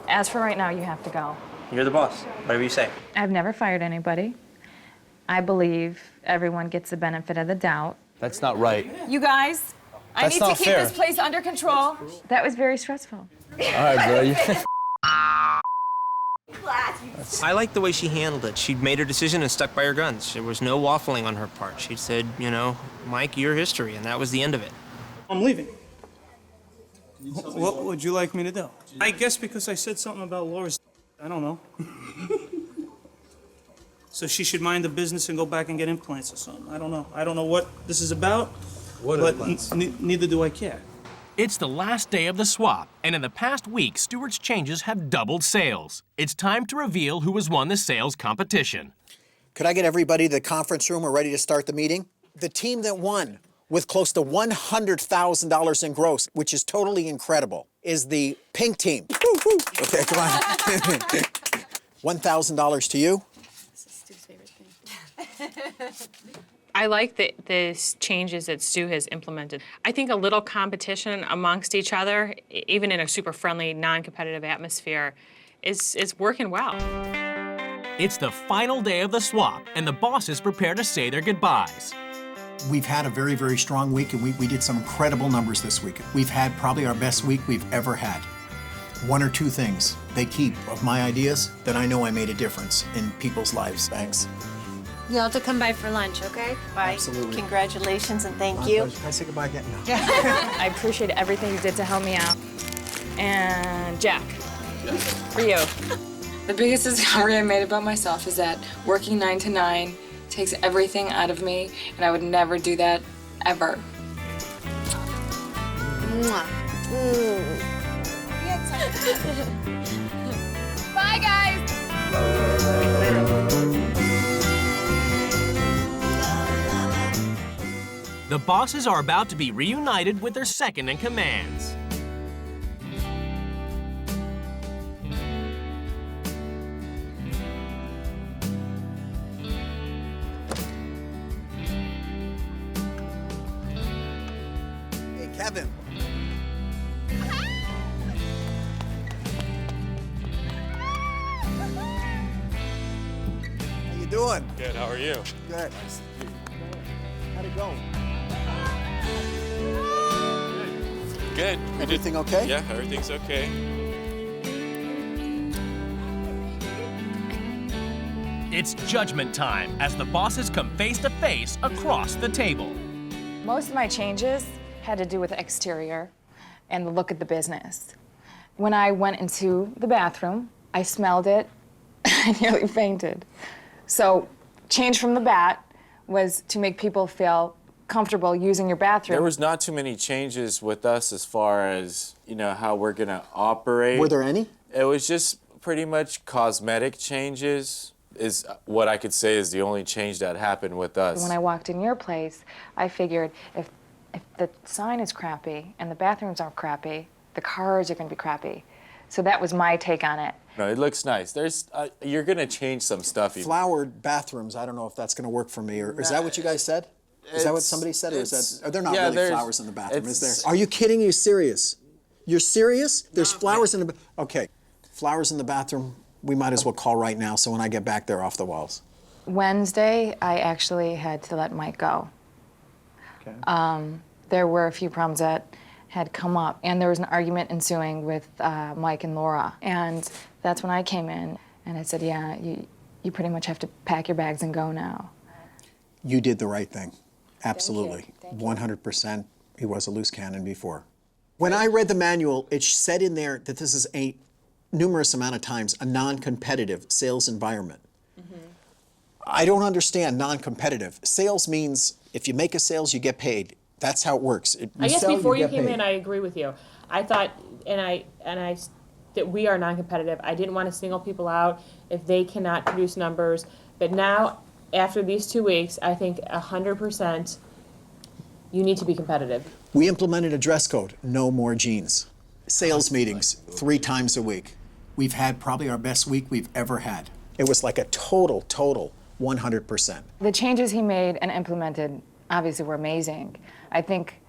As for right now, you have to go. You're the boss. Whatever you say. I've never fired anybody. I believe everyone gets the benefit of the doubt. That's not right. You guys, I That's need to not keep fair. this place under control. That was very stressful. All right, bro. I like the way she handled it. She'd made her decision and stuck by her guns. There was no waffling on her part. She said, you know, Mike, your history, and that was the end of it. I'm leaving. What would you like me to do? I guess because I said something about Laura's, I don't know. So she should mind the business and go back and get implants or something. I don't know. I don't know what this is about, but neither do I care. It's the last day of the swap, and in the past week, Stewart's changes have doubled sales. It's time to reveal who has won the sales competition. Could I get everybody to the conference room? We're ready to start the meeting. The team that won with close to $100,000 in gross, which is totally incredible, is the pink team. Okay, come on. $1,000 to you. I like the changes that Stu has implemented. I think a little competition amongst each other, even in a super friendly, non-competitive atmosphere, is working well. It's the final day of the swap, and the bosses prepare to say their goodbyes. We've had a very, very strong week, and we did some incredible numbers this week. We've had probably our best week we've ever had. One or two things they keep of my ideas that I know I made a difference in people's lives. Thanks. You'll have to come by for lunch, okay? Bye. Absolutely. Congratulations and thank My you. pleasure. Can I say goodbye again? No. I appreciate everything you did to help me out. And Jack, for you. The biggest discovery I made about myself is that working 9 to 9 takes everything out of me, and I would never do that, ever. Mwah. Bye, guys. The bosses are about to be reunited with their second-in-commands. Hey, Kevin. How you doing? Good, how are you? Good. How'd it go? Good. Everything okay? Yeah, everything's okay. It's judgment time as the bosses come face-to-face across the table. Most of my changes had to do with the exterior and the look of the business. When I went into the bathroom, I smelled it, I nearly fainted. So, change from the bat was to make people feel comfortable using your bathroom. There was not too many changes with us as far as, you know, how we're gonna operate. Were there any? It was just pretty much cosmetic changes is what I could say is the only change that happened with us. When I walked in your place, I figured if the sign is crappy and the bathrooms are crappy, the cars are gonna be crappy. So that was my take on it. No, it looks nice. There's, you're gonna change some stuff. Flowered bathrooms, I don't know if that's gonna work for me, or is that what you guys said? Is that what somebody said, or is that, are there not really flowers in the bathroom, is there? Are you kidding? Are you serious? You're serious? There's flowers in the, okay. Flowers in the bathroom, we might as well call right now, so when I get back, they're off the walls. Wednesday, I actually had to let Mike go. Okay. There were a few problems that had come up, and there was an argument ensuing with Mike and Laura. And that's when I came in, and I said, yeah, you pretty much have to pack your bags and go now. You did the right thing. Absolutely. 100%. He was a loose cannon before. When I read the manual, it said in there that this is a numerous amount of times a non-competitive sales environment. I don't understand non-competitive. Sales means if you make a sales, you get paid. That's how it works. I guess before you came in, I agree with you. I thought, and that we are non-competitive. I didn't want to single people out if they cannot produce numbers. But now, after these 2 weeks, I think 100% you need to be competitive. We implemented a dress code, no more jeans. Sales meetings 3 times a week. We've had probably our best week we've ever had. It was like a total 100%. The changes he made and implemented obviously were amazing. I think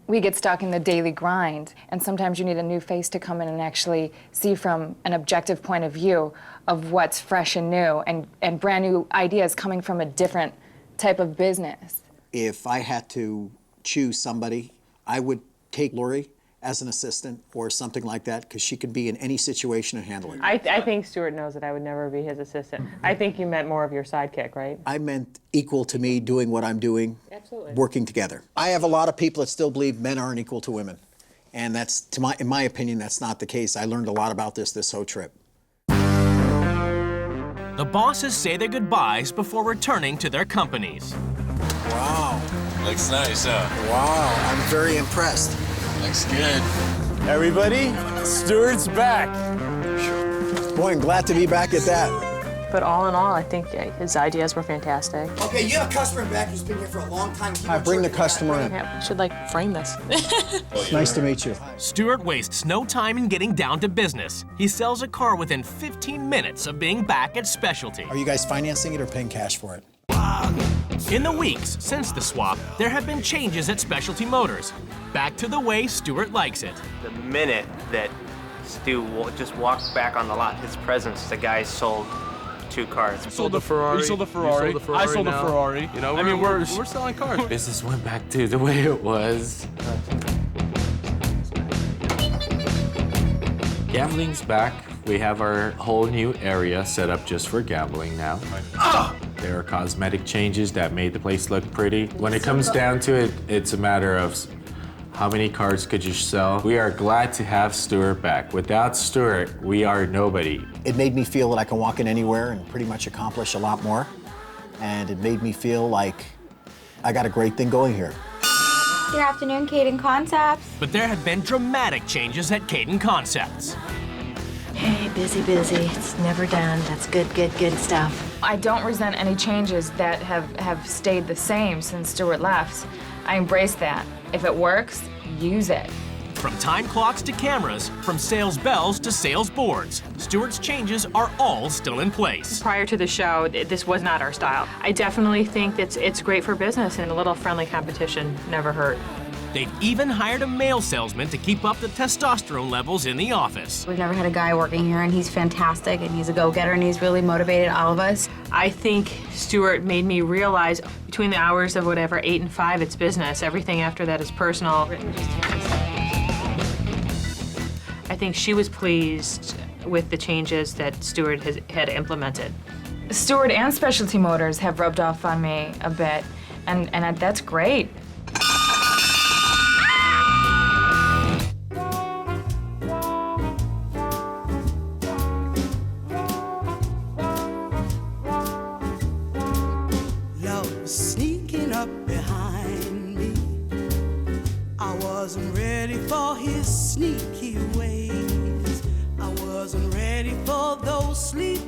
we get stuck in the daily grind, and sometimes you need a new face to come in and actually see from an objective point of view of what's fresh and new and brand new ideas coming from a different type of business. If I had to choose somebody, I would take Lori as an assistant or something like that, because she can be in any situation and handle it. I think Stuart knows that I would never be his assistant. I think you meant more of your sidekick, right? I meant equal to me doing what I'm doing, Absolutely. working together. I have a lot of people that still believe men aren't equal to women. And that's, in my opinion, that's not the case. I learned a lot about this whole trip. The bosses say their goodbyes before returning to their companies. Wow. Looks nice, huh? Wow, I'm very impressed. Looks good. Everybody, Stuart's back. Boy, I'm glad to be back at that. But all in all, I think his ideas were fantastic. Okay, you have a customer back who's been here for a long time. I bring the customer in. Yeah, we should like frame this. Nice to meet you. Stuart wastes no time in getting down to business. He sells a car within 15 minutes of being back at Specialty. Are you guys financing it or paying cash for it? In the weeks since the swap, there have been changes at Specialty Motors. Back to the way Stuart likes it. The minute that Stu just walked back on the lot, his presence, the guy sold 2 cars. Sold the Ferrari. You sold the Ferrari. I sold the Ferrari. You know, I mean, we're selling cars. Business went back to the way it was. Gambling's back. We have our whole new area set up just for gambling now. There are cosmetic changes that made the place look pretty. When it comes down to it, it's a matter of how many cards could you sell. We are glad to have Stuart back. Without Stuart, we are nobody. It made me feel that I can walk in anywhere and pretty much accomplish a lot more. And it made me feel like I got a great thing going here. Good afternoon, Caden Concepts. But there have been dramatic changes at Caden Concepts. Hey, busy. It's never done. That's good stuff. I don't resent any changes that have stayed the same since Stuart left. I embrace that. If it works, use it. From time clocks to cameras, from sales bells to sales boards, Stuart's changes are all still in place. Prior to the show, this was not our style. I definitely think it's great for business, and a little friendly competition never hurt. They've even hired a male salesman to keep up the testosterone levels in the office. We've never had a guy working here, and he's fantastic, and he's a go-getter, and he's really motivated all of us. I think Stuart made me realize between the hours of whatever, 8 and 5, it's business. Everything after that is personal. I think she was pleased with the changes that Stuart had implemented. Stuart and Specialty Motors have rubbed off on me a bit, and that's great. Sneaking up behind me, I wasn't ready for his sneaky ways. I wasn't ready for those sleep